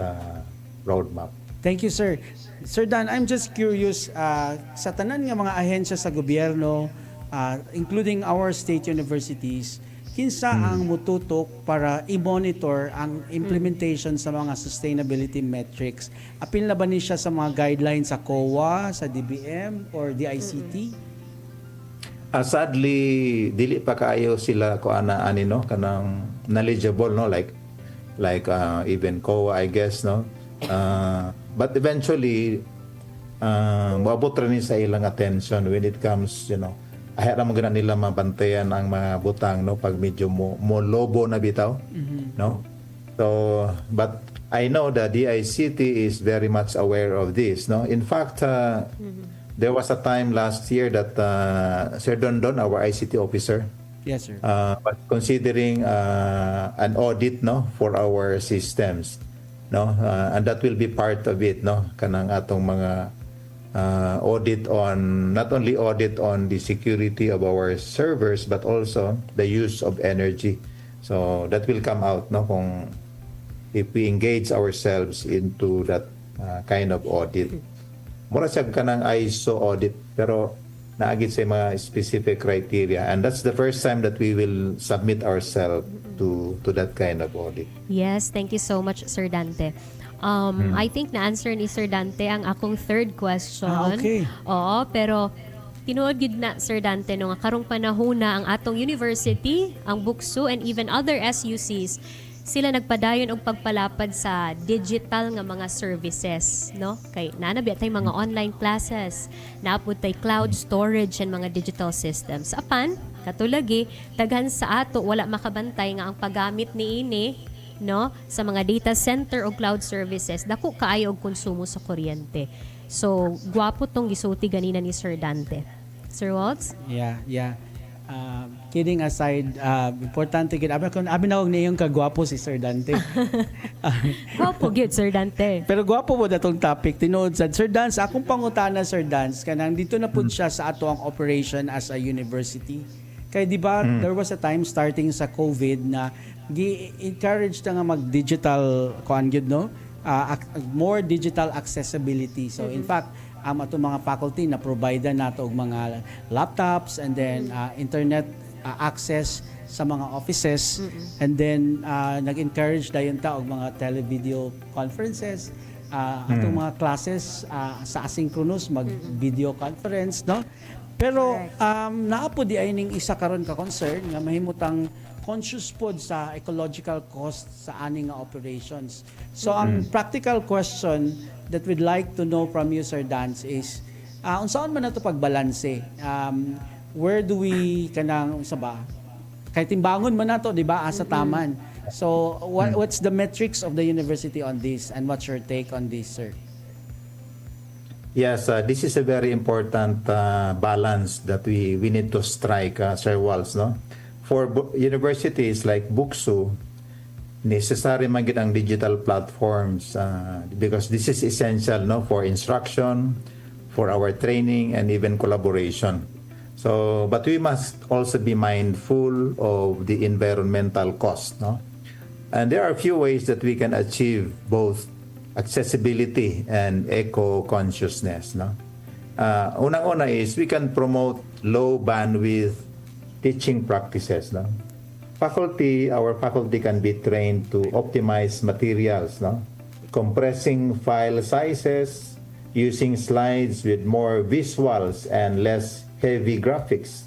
roadmap. Thank you, sir. Sir Dan, I'm just curious, sa tanan nga mga ahensya sa gobyerno, including our state universities, kinsa ang mututok para i-monitor ang implementation sa mga sustainability metrics? Apil na ba ni siya sa mga guidelines sa COA, sa DBM, or DICT? Sadly, dili pa kaayo sila ko kanang knowledgeable, no, like even COA, I guess, no. But eventually moabot rin sa ilang attention when it comes, ahera mo gana nila mabantayan ang mga butang, no, pag medyo mo lobo na bitaw, no. So but I know that DICT is very much aware of this, no. In fact, there was a time last year that Sir Dondon, our ICT officer, yes, sir, was considering an audit, no, for our systems, no, and that will be part of it, no, kanang atong mga audit on, not only audit on the security of our servers but also the use of energy. So that will come out, no, kung if we engage ourselves into that kind of audit. Mura siya kanang ISO audit, pero naagit sa mga specific criteria, and that's the first time that we will submit ourselves to that kind of audit. Yes, thank you so much, Sir Dante. I think na-answer ni Sir Dante ang akong third question. Okay. Oo, pero tinuod gid na, Sir Dante, no, nga karong panahon na ang atong university, ang BukSU, and even other SUCs, sila nagpadayon og pagpalapad sa digital nga mga services, no? Kay nanabi tay mga online classes, naapod tay cloud storage and mga digital systems. Apan katulagi daghan sa ato wala makabantay nga ang paggamit niini, no, sa mga data center o cloud services dako kaayo og konsumo sa kuryente. So gwapo tong gisulti ganina ni Sir Dante. Sir Waltz? Yeah. Kidding aside, importante gid abi na og niyong kagwapo si Sir Dante. Gwapo gyud Sir Dante. Pero gwapo mo datong topic tinuod sad Sir Dance, akong pangutana Sir Dance kanang dito na pud siya sa ato ang operation as a university. Kay di ba there was a time starting sa COVID na gi-encourage ta nga mag-digital kuan gyud no? More digital accessibility. So in fact, ato mga faculty na provide nato og mga laptops and then internet access sa mga offices and then nag-encourage dayon ta og mga televideo conferences atong mga classes sa asynchronous mag-video conference no. Pero naa po di ay ning isa karon ka concern nga mahimutang conscious pod sa ecological cost sa ani nga operations. So ang practical question that we'd like to know from you Sir Dance is unsaon man nato pagbalanse? Where do we kanang sa ba? Kay timbangon man nato di ba asa taman. So what's the metrics of the university on this and what's your take on this, sir? Yes, this is a very important balance that we need to strike, Sir Walls, no? For universities like BukSU, necessary man gid ang digital platforms because this is essential, no, for instruction, for our training, and even collaboration. So, but we must also be mindful of the environmental cost, no? And there are a few ways that we can achieve both accessibility and eco-consciousness, no? Unang-una is we can promote low bandwidth teaching practices, no? Our faculty can be trained to optimize materials, no? Compressing file sizes, using slides with more visuals and less heavy graphics,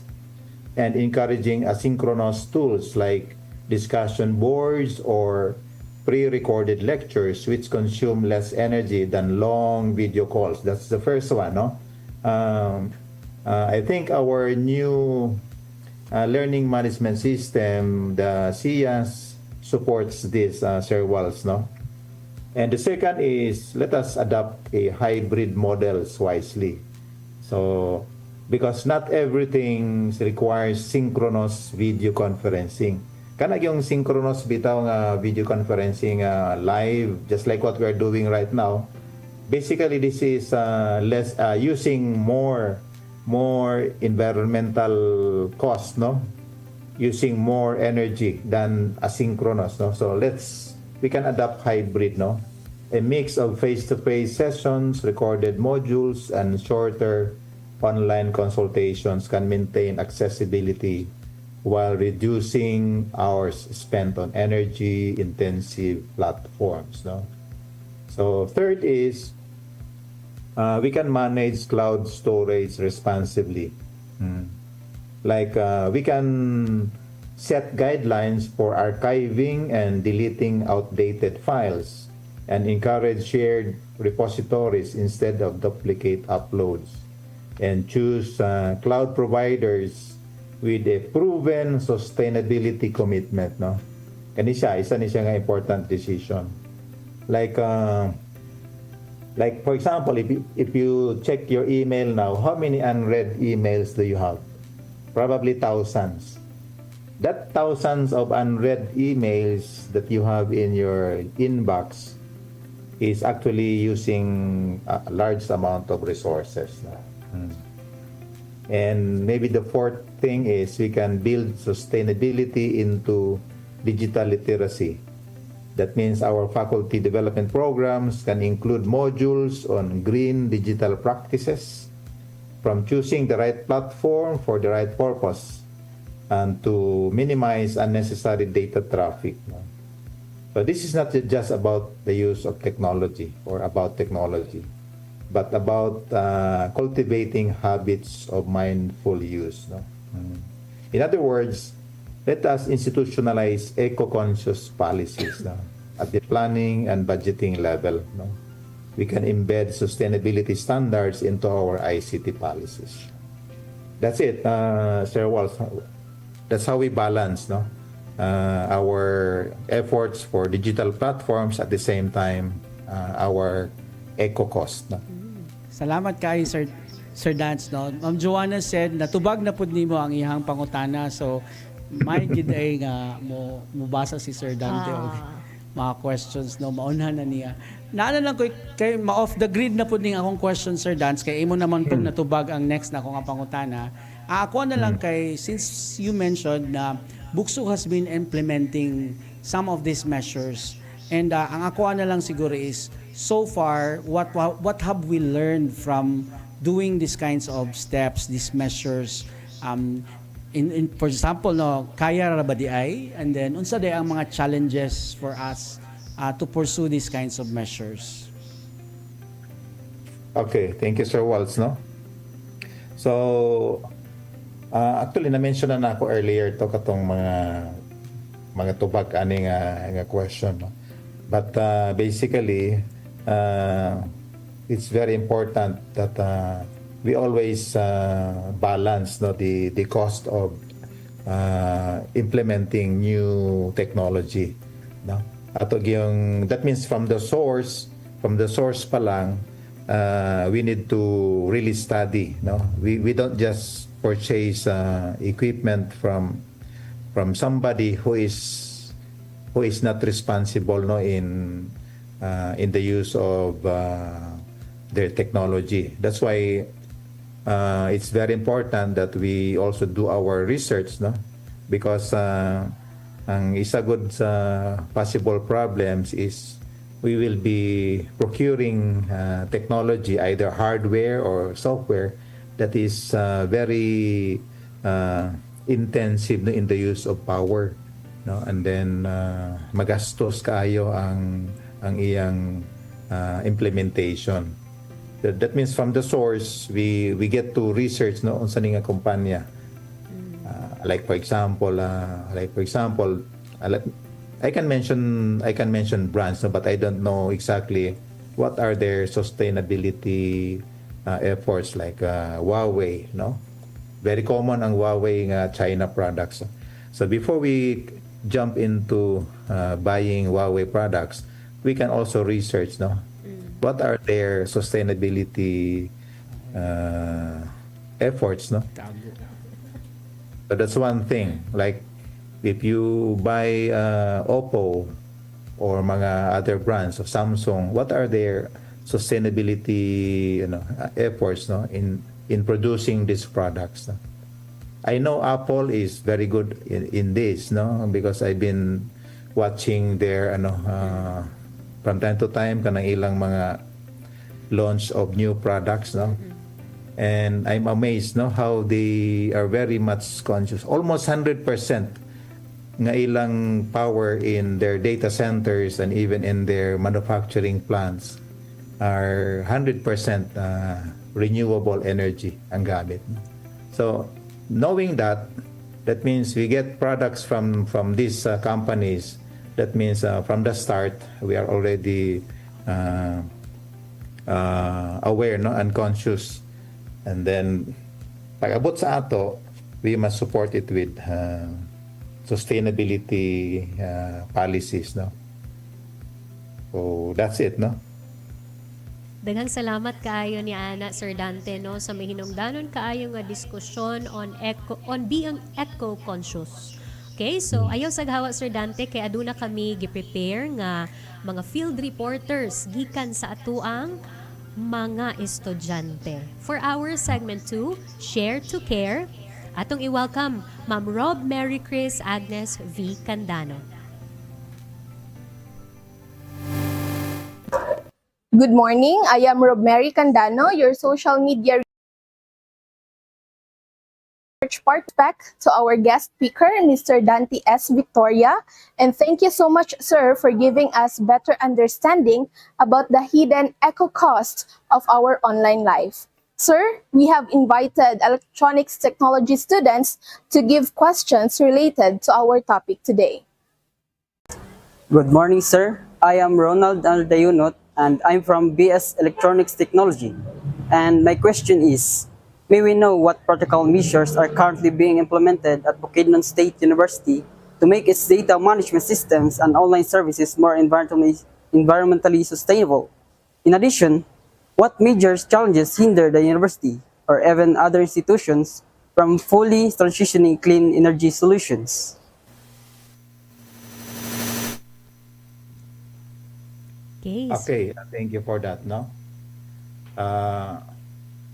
and encouraging asynchronous tools like discussion boards or pre-recorded lectures which consume less energy than long video calls. That's the first one, no? I think our new learning management system, the SIAS, supports this, Sir Walls, no? And the second is let us adopt a hybrid models wisely. So, because not everything requires synchronous video conferencing. Kanag yung synchronous bitaw nga video conferencing live, just like what we're doing right now. Basically, this is less using more environmental cost, no? Using more energy than asynchronous, no? So we can adapt hybrid, no? A mix of face-to-face sessions, recorded modules, and shorter online consultations can maintain accessibility while reducing hours spent on energy-intensive platforms, no? So third is we can manage cloud storage responsibly. Like we can set guidelines for archiving and deleting outdated files and encourage shared repositories instead of duplicate uploads, and choose cloud providers with a proven sustainability commitment, no? Isa ni siya nga important decision. Like for example, if you check your email now, how many unread emails do you have? Probably thousands. That thousands of unread emails that you have in your inbox is actually using a large amount of resources. And maybe the fourth thing is we can build sustainability into digital literacy. That means our faculty development programs can include modules on green digital practices, from choosing the right platform for the right purpose and to minimize unnecessary data traffic. So this is not just about the use of technology or about technology, but about cultivating habits of mindful use, no? In other words, let us institutionalize eco-conscious policies, no? At the planning and budgeting level, no? We can embed sustainability standards into our ICT policies. That's it, Sir Walls. That's how we balance, no? Our efforts for digital platforms at the same time our eco cost, no? Salamat kay Sir Sir Dance, no? Ma'am Joanna said, natubag na pud nimo ang iyang pangutana. So, may gid ay nga mo mubasa si Sir Dante og mga questions, no? Maunhan na niya. Naana lang ko kay ma-off the grid na pud ning akong question, Sir Dance, kay imo naman pud natubag ang next na akong pangutana. Ako na lang kay, since you mentioned na BukSU has been implementing some of these measures, and ang ako na lang siguro is, so far, what have we learned from doing these kinds of steps, these measures? In for example, no, kaya ra ba di ay? And then unsa day ang mga challenges for us to pursue these kinds of measures? Okay, thank you, Sir Waltz, no? So, actually, na-mention na ako earlier to katong mga tubag ani nga question, no? But basically, it's very important that we always balance, no, the cost of implementing new technology, no? Ato yung that means from the source pa lang, we need to really study, no? We don't just purchase equipment from somebody who is not responsible, no, in the use of their technology. That's why it's very important that we also do our research, no, because ang isa good sa possible problems is we will be procuring technology, either hardware or software, that is very intensive, no, in the use of power, no, and then magastos kaayo ang iyang implementation. That means from the source we get to research, no, unsa ni nga kumpanya. Like for example, I can mention brands, no, but I don't know exactly what are their sustainability efforts, like Huawei, no? Very common ang Huawei nga China products. So before we jump into buying Huawei products, we can also research, no? What are their sustainability efforts, no? So that's one thing. Like if you buy Oppo or mga other brands of Samsung, what are their sustainability, efforts, no, in producing these products, no? I know Apple is very good in this, no, because I've been watching their from time to time kanang ilang mga launch of new products, no. And I'm amazed, no, how they are very much conscious, almost 100% nga ilang power in their data centers and even in their manufacturing plants are 100% renewable energy ang gamit. So knowing that means we get products from these companies. That means from the start we are already aware, no, and conscious. And then pag-abot sa ato, we must support it with sustainability policies, no. So that's it, no. Daghang salamat kaayo ni Ana, Sir Dante, no, sa may hinungdanon kaayo nga diskusyon on being eco-conscious. Okay, so ayaw saghawa, Sir Dante, kay aduna kami gi-prepare nga mga field reporters gikan sa atuang mga estudyante. For our segment 2, Share to Care, atong i-welcome Ma'am Rob Mary Chris Agnes V. Candano. Good morning. I am Rob Mary Candano, your social media research part. Back to our guest speaker, Mr. Dante S. Victoria. And thank you so much, sir, for giving us better understanding about the hidden eco-cost of our online life. Sir, we have invited electronics technology students to give questions related to our topic today. Good morning, sir. I am Ronald Aldayunot, and I'm from BS Electronics Technology. And my question is, may we know what practical measures are currently being implemented at Bukidnon State University to make its data management systems and online services more environmentally sustainable? In addition, what major challenges hinder the university or even other institutions from fully transitioning clean energy solutions? Okay, thank you for that. No,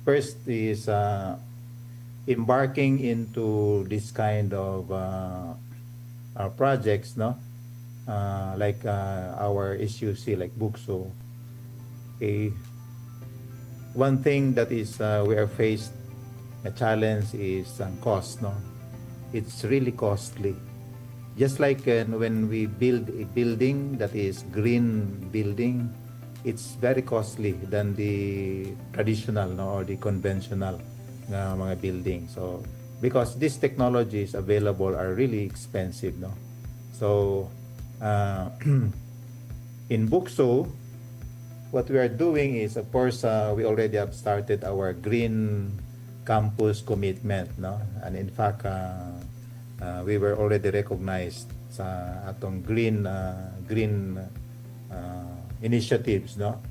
first is embarking into this kind of projects. No, like our SUC, like BukSU. Okay, one thing that is we are faced a challenge is cost. No, it's really costly. Just like when we build a building that is green building, it's very costly than the traditional, no, or the conventional mga building. So because these technologies available are really expensive, no. So in BukSU, what we are doing is, of course, we already have started our green campus commitment, no, and in fact. We were already recognized sa atong green initiatives, no.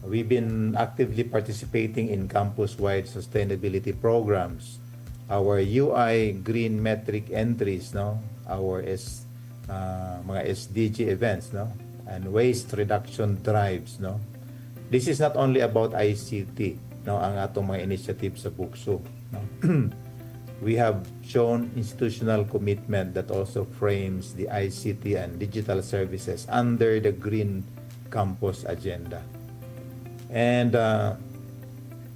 We've been actively participating in campus-wide sustainability programs. Our UI green metric entries, no, our mga SDG events, no, and waste reduction drives, no. This is not only about ICT, no, ang atong mga initiatives sa BukSU, no. We have shown institutional commitment that also frames the ICT and digital services under the Green Campus agenda. And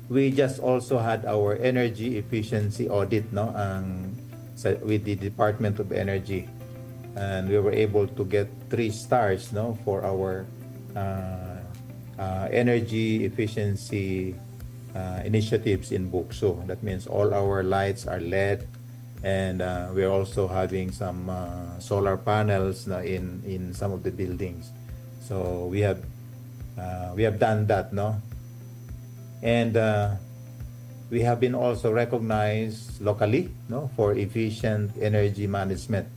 we just also had our energy efficiency audit, no, with the Department of Energy, and we were able to get 3 stars, no, for our energy efficiency initiatives in BukSU. That means all our lights are LED, and we're also having some solar panels in some of the buildings. So we have done that, no, and we have been also recognized locally, no, for efficient energy management,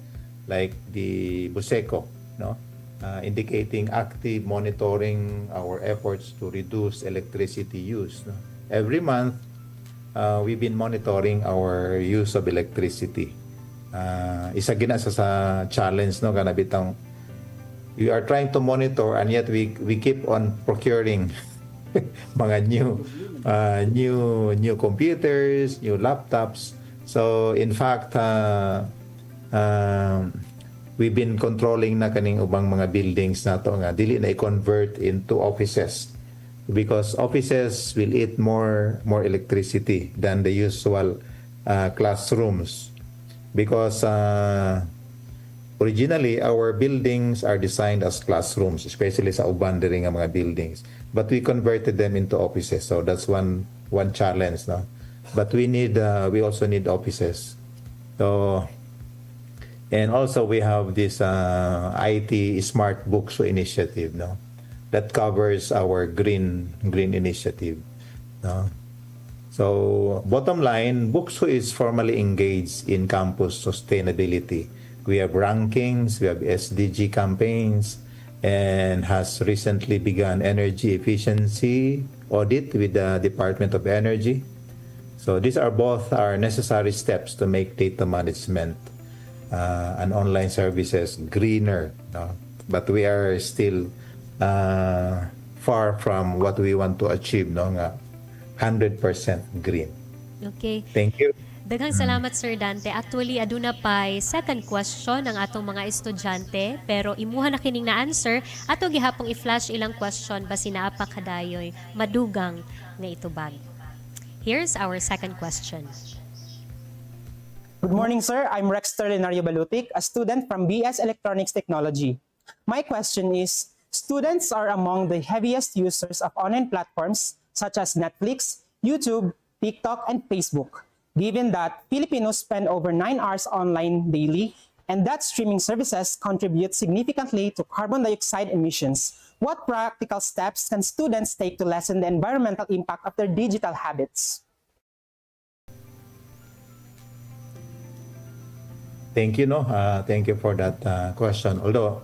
like the BUSECO, no, indicating active monitoring our efforts to reduce electricity use, no. Every month, we've been monitoring our use of electricity. Isa gina sa challenge, no, kana bitang we are trying to monitor, and yet we keep on procuring mga new computers, new laptops. So in fact, we've been controlling na kaning ubang mga buildings nato nga dili na i-convert into offices, because offices will eat more electricity than the usual classrooms, because originally our buildings are designed as classrooms, especially sa uban diri nga mga buildings, but we converted them into offices. So that's one challenge, no, but we also need offices. So, and also we have this IT Smart BukSU initiative, no, that covers our green initiative, no? So bottom line, BukSU is formally engaged in campus sustainability. We have rankings, we have SDG campaigns, and has recently begun energy efficiency audit with the Department of Energy. So these are both our necessary steps to make data management and online services greener, no? But we are still far from what we want to achieve, no, nga 100% green. Okay. Thank you. Daghang salamat, Sir Dante. Actually, aduna pay second question ng atong mga estudyante, pero imuha na kining na answer ato gihapong i-flash ilang question basi naa pa kadayoy madugang nga itubag. Here's our second question. Good morning, sir. I'm Rexter Lenario Balutic, a student from BS Electronics Technology. My question is, students are among the heaviest users of online platforms such as Netflix, YouTube, TikTok, and Facebook. Given that Filipinos spend over 9 hours online daily, and that streaming services contribute significantly to carbon dioxide emissions, what practical steps can students take to lessen the environmental impact of their digital habits? Thank you, no. Thank you for that question. Although,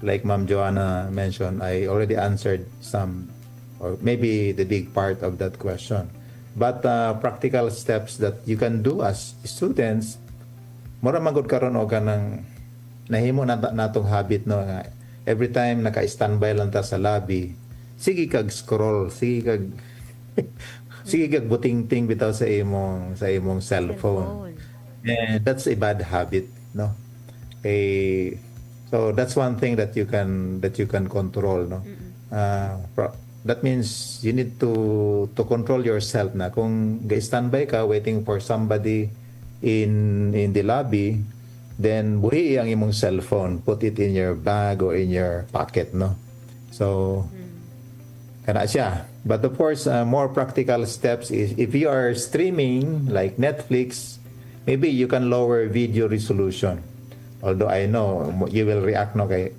like Ma'am Joanna mentioned, I already answered some, or maybe the big part of that question. But practical steps that you can do as students, mura magud karon og kanang nahimo natong habit no nga every time naka-standby lang ta sa lobby, sige kag scroll, sige kag sige kag butingting bitaw sa imong cellphone. And that's a bad habit, no? So that's one thing that you can control, no? That means you need to control yourself na kung ga-standby ka waiting for somebody in the lobby, then buhi ang imong cellphone, put it in your bag or in your pocket, no? So kana siya. But of course, more practical steps is if you are streaming like Netflix, maybe you can lower video resolution. Although I know you will react no kay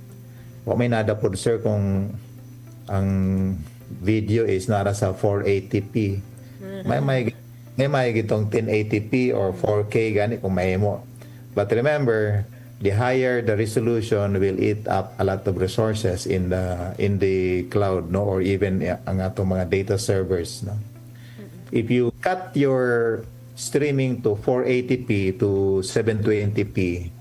wa may nada pod sir kung ang video is nara sa 480p. May gitong 1080p or 4K gani kung mahimo. But remember, the higher the resolution will eat up a lot of resources in the cloud, no, or even ang atong mga data servers, no. If you cut your streaming to 480p to 720p,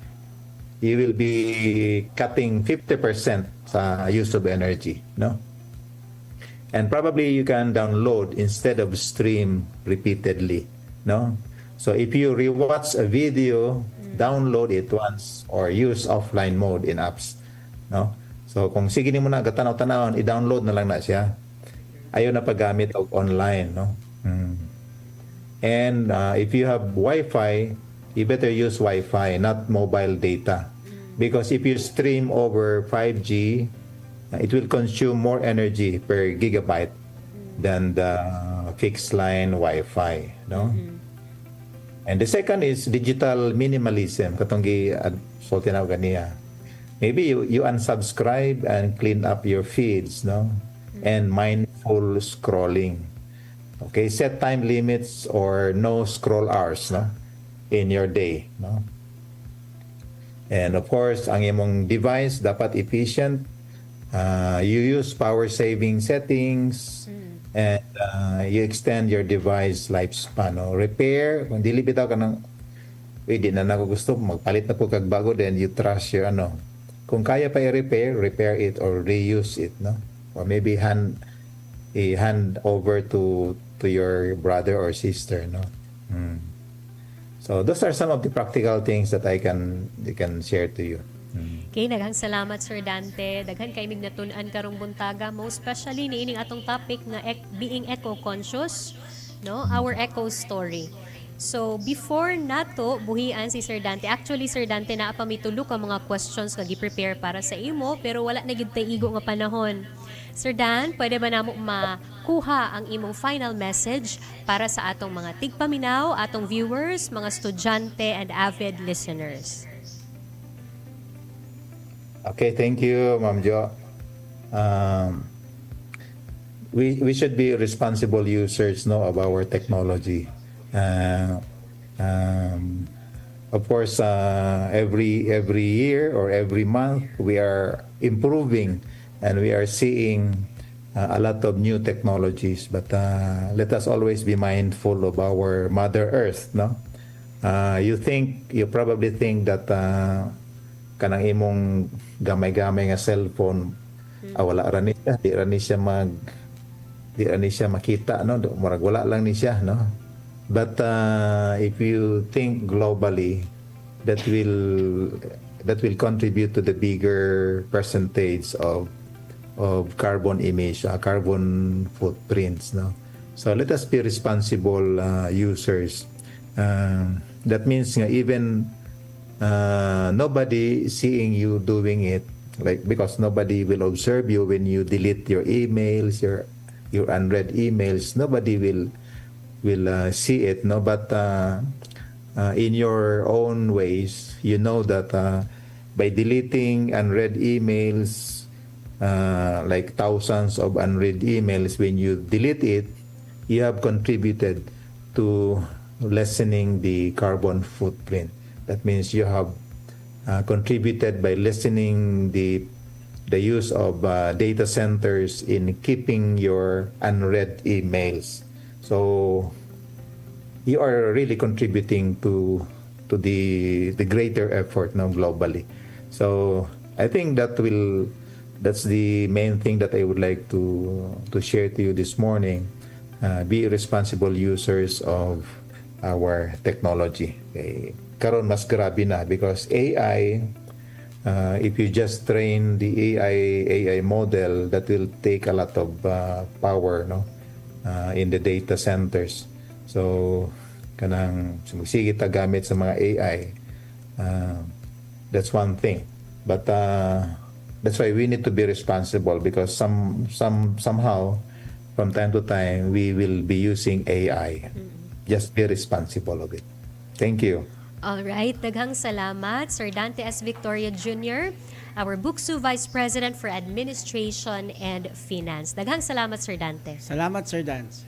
you will be cutting 50% sa use of energy, no? And probably you can download instead of stream repeatedly, no? So if you rewatch a video, download it once or use offline mode in apps, no? So kung sige nimo na gatanaw-tanawon, i-download na lang na siya. Ayaw na paggamit og online, no? And if you have Wi-Fi, you better use Wi-Fi, not mobile data. Because if you stream over 5G, it will consume more energy per gigabyte than the fixed line Wi-Fi, no? And the second is digital minimalism. Katong sulti na ganiya. Maybe you unsubscribe and clean up your feeds, no? And mindful scrolling. Okay, set time limits or no scroll hours, no? In your day, no? And of course, ang imong device dapat efficient. You use power saving settings and you extend your device lifespan. No? Repair, kung dili bitaw ka ng di na nako gusto magpalit na po kag bago, then you trust your kung kaya pa repair it or reuse it, no? Or maybe hand over to your brother or sister, no? So those are some of the practical things that I can share to you. Okay, daghang salamat Sir Dante. Daghan kay mig natun-an karong buntaga, most especially niining atong topic na being eco-conscious, no? Our eco story. So before nato buhian si Sir Dante. Actually Sir Dante naa pa mitulok ang mga questions nga gi-prepare para sa imo pero wala na gid tay igo nga panahon. Sir Dan, pwede ba namo makuha ang imong final message para sa atong mga tigpaminaw, atong viewers, mga estudyante and avid listeners? Okay, thank you, Ma'am Jo. We should be responsible users, no, of our technology. Of course, every year or every month we are improving and we are seeing a lot of new technologies. But let us always be mindful of our Mother Earth, no? You probably think that kanang imong gamay-gamay nga cellphone wala ra ni siya, di ra ni siya makita, no? Murag wala lang ni siya, no? But if you think globally, that will contribute to the bigger percentage of carbon emission, carbon footprints, no? So let us be responsible users. That means even nobody seeing you doing it, like, because nobody will observe you when you delete your emails, your unread emails. Nobody will see it, no? But in your own ways, you know that by deleting unread emails, like thousands of unread emails, when you delete it, you have contributed to lessening the carbon footprint. That means you have contributed by lessening the use of data centers in keeping your unread emails. So you are really contributing to the greater effort now globally. So I think that's the main thing that I would like to share to you this morning. Be responsible users of our technology. Okay. Karon mas grabe na because AI, if you just train the AI model, that will take a lot of power, no, in the data centers. So kanang sige ta gamit sa mga AI, that's one thing. But that's why we need to be responsible because somehow from time to time we will be using AI. Just be responsible of it. Thank you. Alright, daghang salamat, Sir Dante S. Victoria Jr., our BukSU Vice President for Administration and Finance. Daghang salamat, Sir Dante. Salamat, Sir Dance.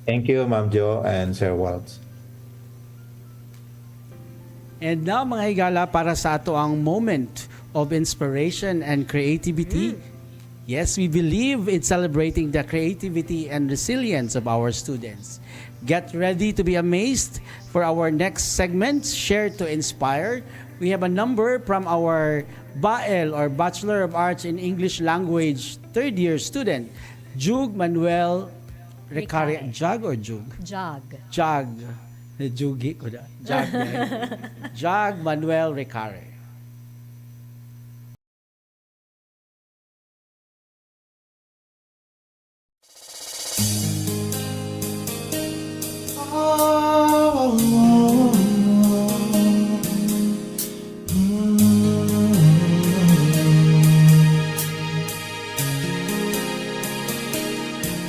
Thank you, Ma'am Jo and Sir Waltz. And now, mga higala, para sa ato ang moment of inspiration and creativity. Yes, we believe in celebrating the creativity and resilience of our students. Get ready to be amazed for our next segment, Share to Inspire. We have a number from our BAEL or Bachelor of Arts in English Language third year student, Jug Manuel Recare. Jug or Jug? Jug. Jug. Jugi ko na. Jug. Jug Manuel Recare.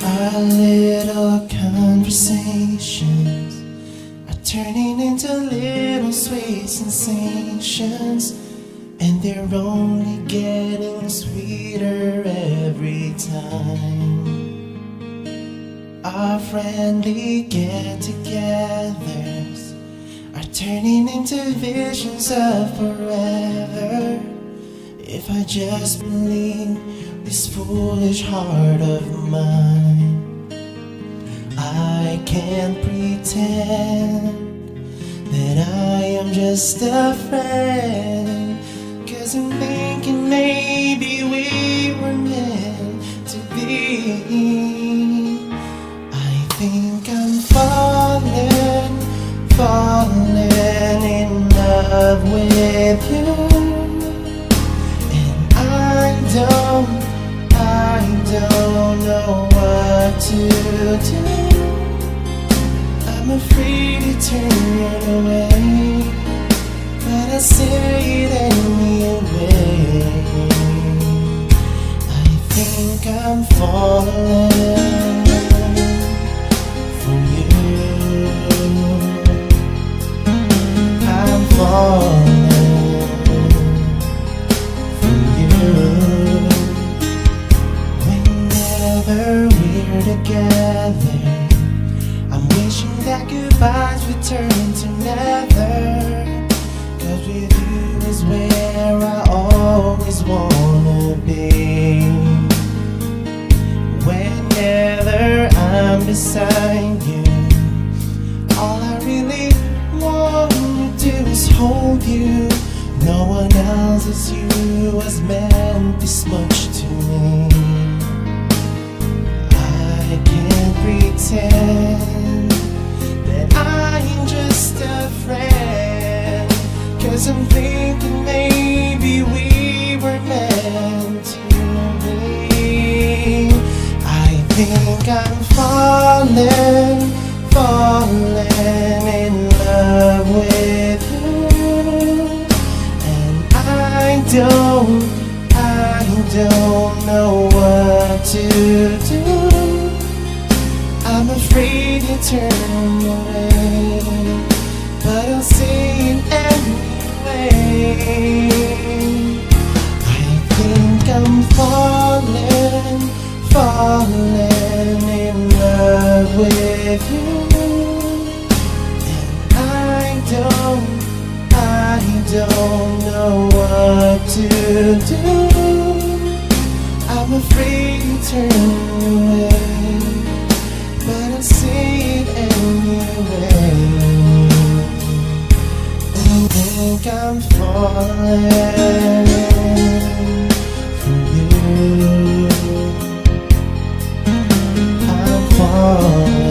Our little conversations are turning into little sweet sensations, and they're only getting sweeter every time. Our friendly get-togethers are turning into visions of forever. If I just believe this foolish heart of mine, I can't pretend that I am just a friend, 'cause I'm thinking maybe we were meant to be. I think I'm falling in love with you, and I don't know what to do. I'm afraid to turn away, but I say it anyway. I think I'm falling for you. I'm falling for you. Whenever we're together, I'm wishing that goodbyes would turn to never, 'cause with you is where I always wanna be. Whenever I'm beside you, all I really wanna do is hold you. No one else as you has meant this much to me. I can't pretend that I'm just a friend, 'cause I'm thinking maybe we were meant to be. I think I'm falling in love with you, and I don't know what to do. I'm afraid to turn away, but I'll say it anyway. I think I'm falling in love with you, and I don't know what to do. I'm afraid to turn away, but I'll say it anyway. think I'm falling for you. I'm falling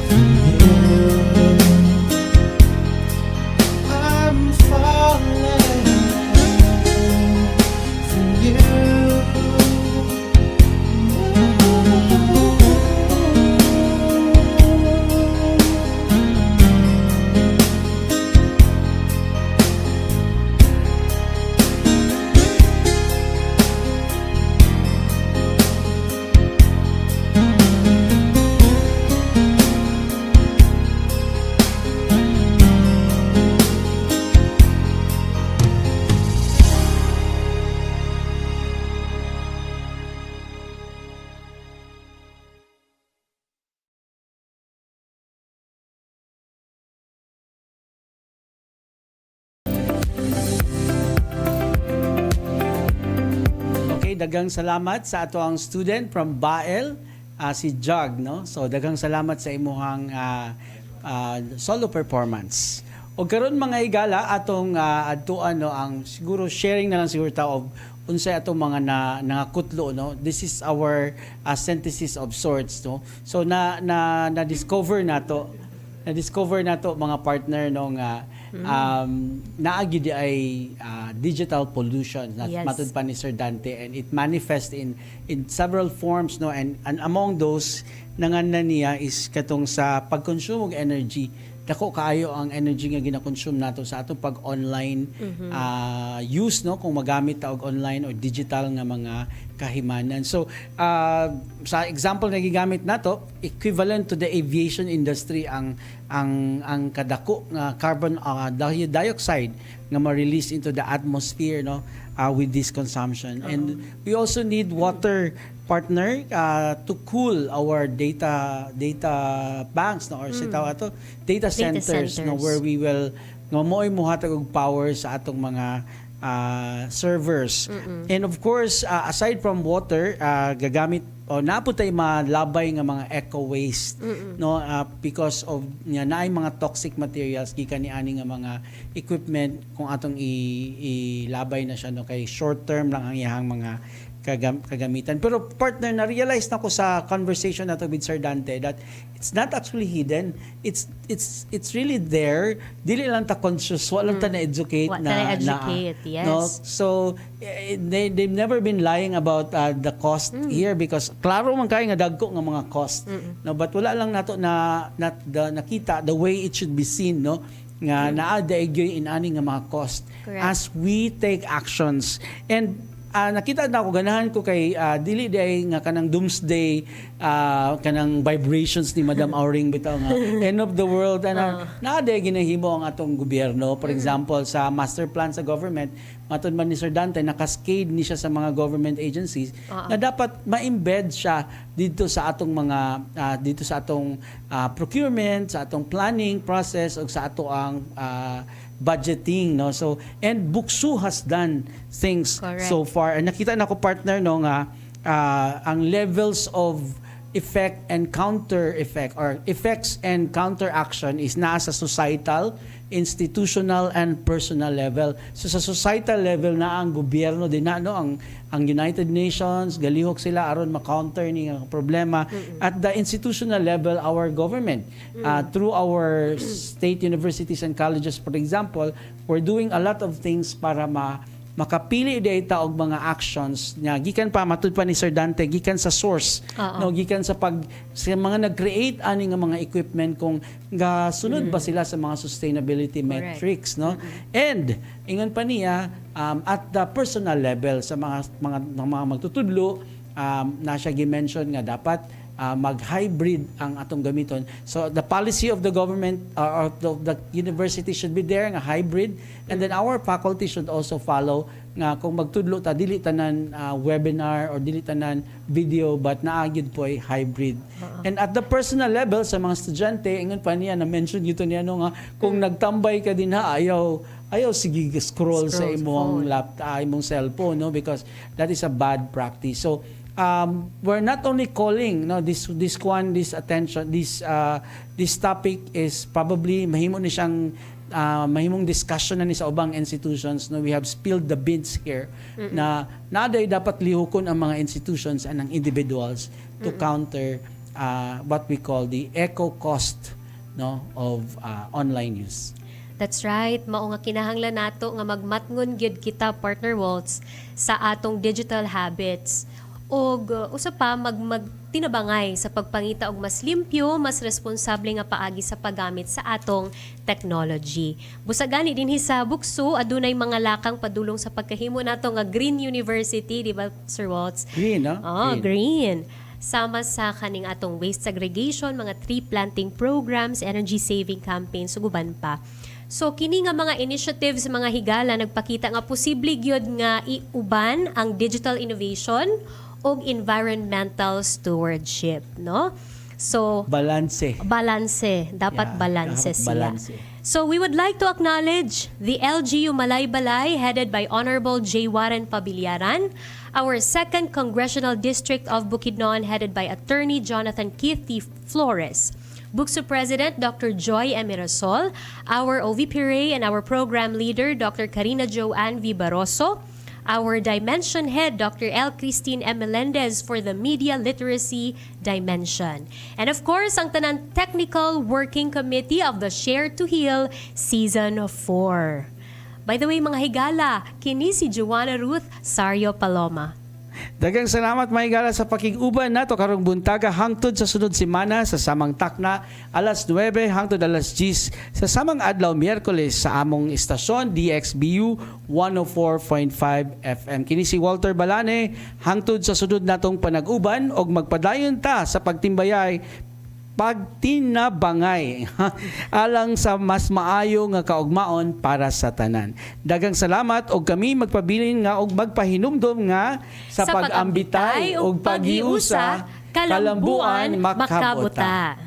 for you. I'm falling for you. Okay, daghang salamat sa ato ang student from Bael, si Jog, no? So daghang salamat sa imuhang solo performance. O karon mga higala atong adtuan no ang siguro sharing na lang siguro ta of unsay atong mga nangakutlo, no? This is our synthesis of sorts, no? So na discover nato mga partner no nga naagi di ay digital pollution na Yes. matud pa ni Sir Dante, and it manifests in several forms, no, and among those nanganan niya is katong sa pag-consume og energy. Dako kaayo ang energy nga gina-consume nato sa atong pag-online use, no, kung magamit ta og online or digital nga mga kahimanan. So sa example nga gigamit nato, equivalent to the aviation industry ang kadako nga carbon dioxide nga ma-release into the atmosphere, no, with this consumption. And we also need water, partner, to cool our data banks, no, or sitaw ato data centers, no, where we will nga mo'y muhatag og power sa atong mga servers. And of course, aside from water, gagamit o naputay malabay nga mga eco waste, no, because of naay mga toxic materials gikan niani nga mga equipment kung atong ilabay na siya, no, kay short term lang ang iyang mga kagamitan. Pero partner, na-realize na ko sa conversation nato with Sir Dante that it's not actually hidden. It's really there. Dili lang ta conscious, wala lang ta na-educate Yes. no? So they've never been lying about the cost here, because klaro man kay nga dagko nga mga cost. No, but wala lang nato nakita the way it should be seen, no, nga naa daigyoy in ani nga mga cost. Correct. As we take actions. And nakita na ako, ganahan ko kay dili day nga kanang doomsday, kanang vibrations ni Madam Auring bitaw nga end of the world, naa day ginahimo ang atong gobyerno. For example, sa master plan sa government, matud man ni Sir Dante, nakascade ni siya sa mga government agencies na dapat ma-embed siya dito sa atong mga dito sa atong procurement, sa atong planning process, o sa ato ang budgeting, no. So, and BukSU has done things so far. And nakita na ko, partner, no, nga ang levels of effect and counter effect, or effects and counter action, is nasa societal, institutional, and personal level. So sa societal level na ang gobyerno din na, no, ang United Nations galihok sila aron ma-counter ni nga problema. At the institutional level, our government, through our state universities and colleges, for example, we're doing a lot of things para makapili data og mga actions nga gikan pa matud pa ni Sir Dante, gikan sa source, no, gikan sa mga nag-create ani nga mga equipment, kung gasunod ba sila sa mga sustainability metrics, no. And ingon pa niya at the personal level, sa mga magtutudlo, na siya gi-mention nga dapat mag-hybrid ang atong gamiton. So the policy of the government or the university should be there nga hybrid, and then our faculty should also follow nga kung magtudlo ta dili tanan webinar or dili tanan video, but naagid po ay hybrid. And at the personal level, sa mga estudyante, ingon pa niya, na-mention gito niya, no, nga kung nagtambay ka din ayaw sige scroll sa imong laptop, imong cellphone, no, because that is a bad practice. So we're not only calling this attention, this topic is probably mahimo ni siyang mahimong discussion na ni sa ubang institutions. No, we have spilled the beans here na naday dapat lihukon ang mga institutions and ang individuals to counter what we call the echo cost of online use. That's right. Mao nga kinahanglan nato nga magmatngon gyud kita, partner Waltz, sa atong digital habits. Og usa pa magtinabangay sa pagpangita og mas limpyo, mas responsable nga paagi sa paggamit sa atong technology. Busagani dinhi sa BukSU adunay mga lakang padulong sa pagkahimo nato nga Green University, di ba Sir Waltz? Green, no? Oh, green. Sama sa kaning atong waste segregation, mga tree planting programs, energy saving campaigns, ug uban pa. So kini nga mga initiatives mga higala nagpakita nga posible gyud nga iuban ang digital innovation og environmental stewardship, no? So balanse dapat balanse sila. So we would like to acknowledge the LGU Malay-Balay headed by Honorable J. Warren Pabiliaran, our 2nd Congressional District of Bukidnon headed by Attorney Jonathan Keith T. Flores, BukSU President Dr. Joy Emirasol, our OVP and our Program Leader Dr. Karina Joanne V. Barroso, our Dimension Head Dr. L. Christine M. Melendez for the Media Literacy Dimension. And of course, ang tanan Technical Working Committee of the Share to Heal Season 4. By the way, mga higala, kini si Joanna Ruth Sario Paloma. Daghang salamat mga higala sa pakig-uban nato karong buntaga hangtod sa sunod semana sa samang takna alas 9 hangtod alas 10 sa samang adlaw Miyerkules sa among istasyon DXBU 104.5 FM. Kini si Walter Balane hangtod sa sunod natong panag-uban og magpadayon ta sa pagtinabangay alang sa mas maayo nga kaugmaon para sa tanan. Daghang salamat og kami magpabilin nga og magpahinumdom nga sa pag-ambitay og paghiusa kalambuan makabuta.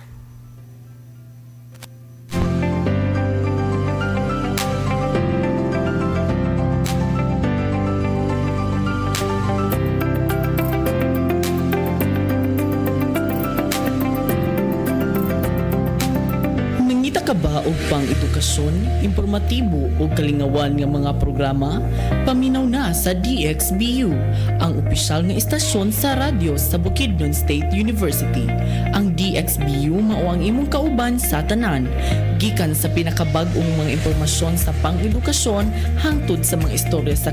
Ka ba og pang edukasyon, informatibo o kalingawan nga mga programa? Paminaw na sa DXBU, ang opisyal nga istasyon sa radyo sa Bukidnon State University. Ang DXBU mao ang imong kauban sa tanan, gikan sa pinakabag-ong mga impormasyon sa pang-edukasyon hangtod sa mga istorya sa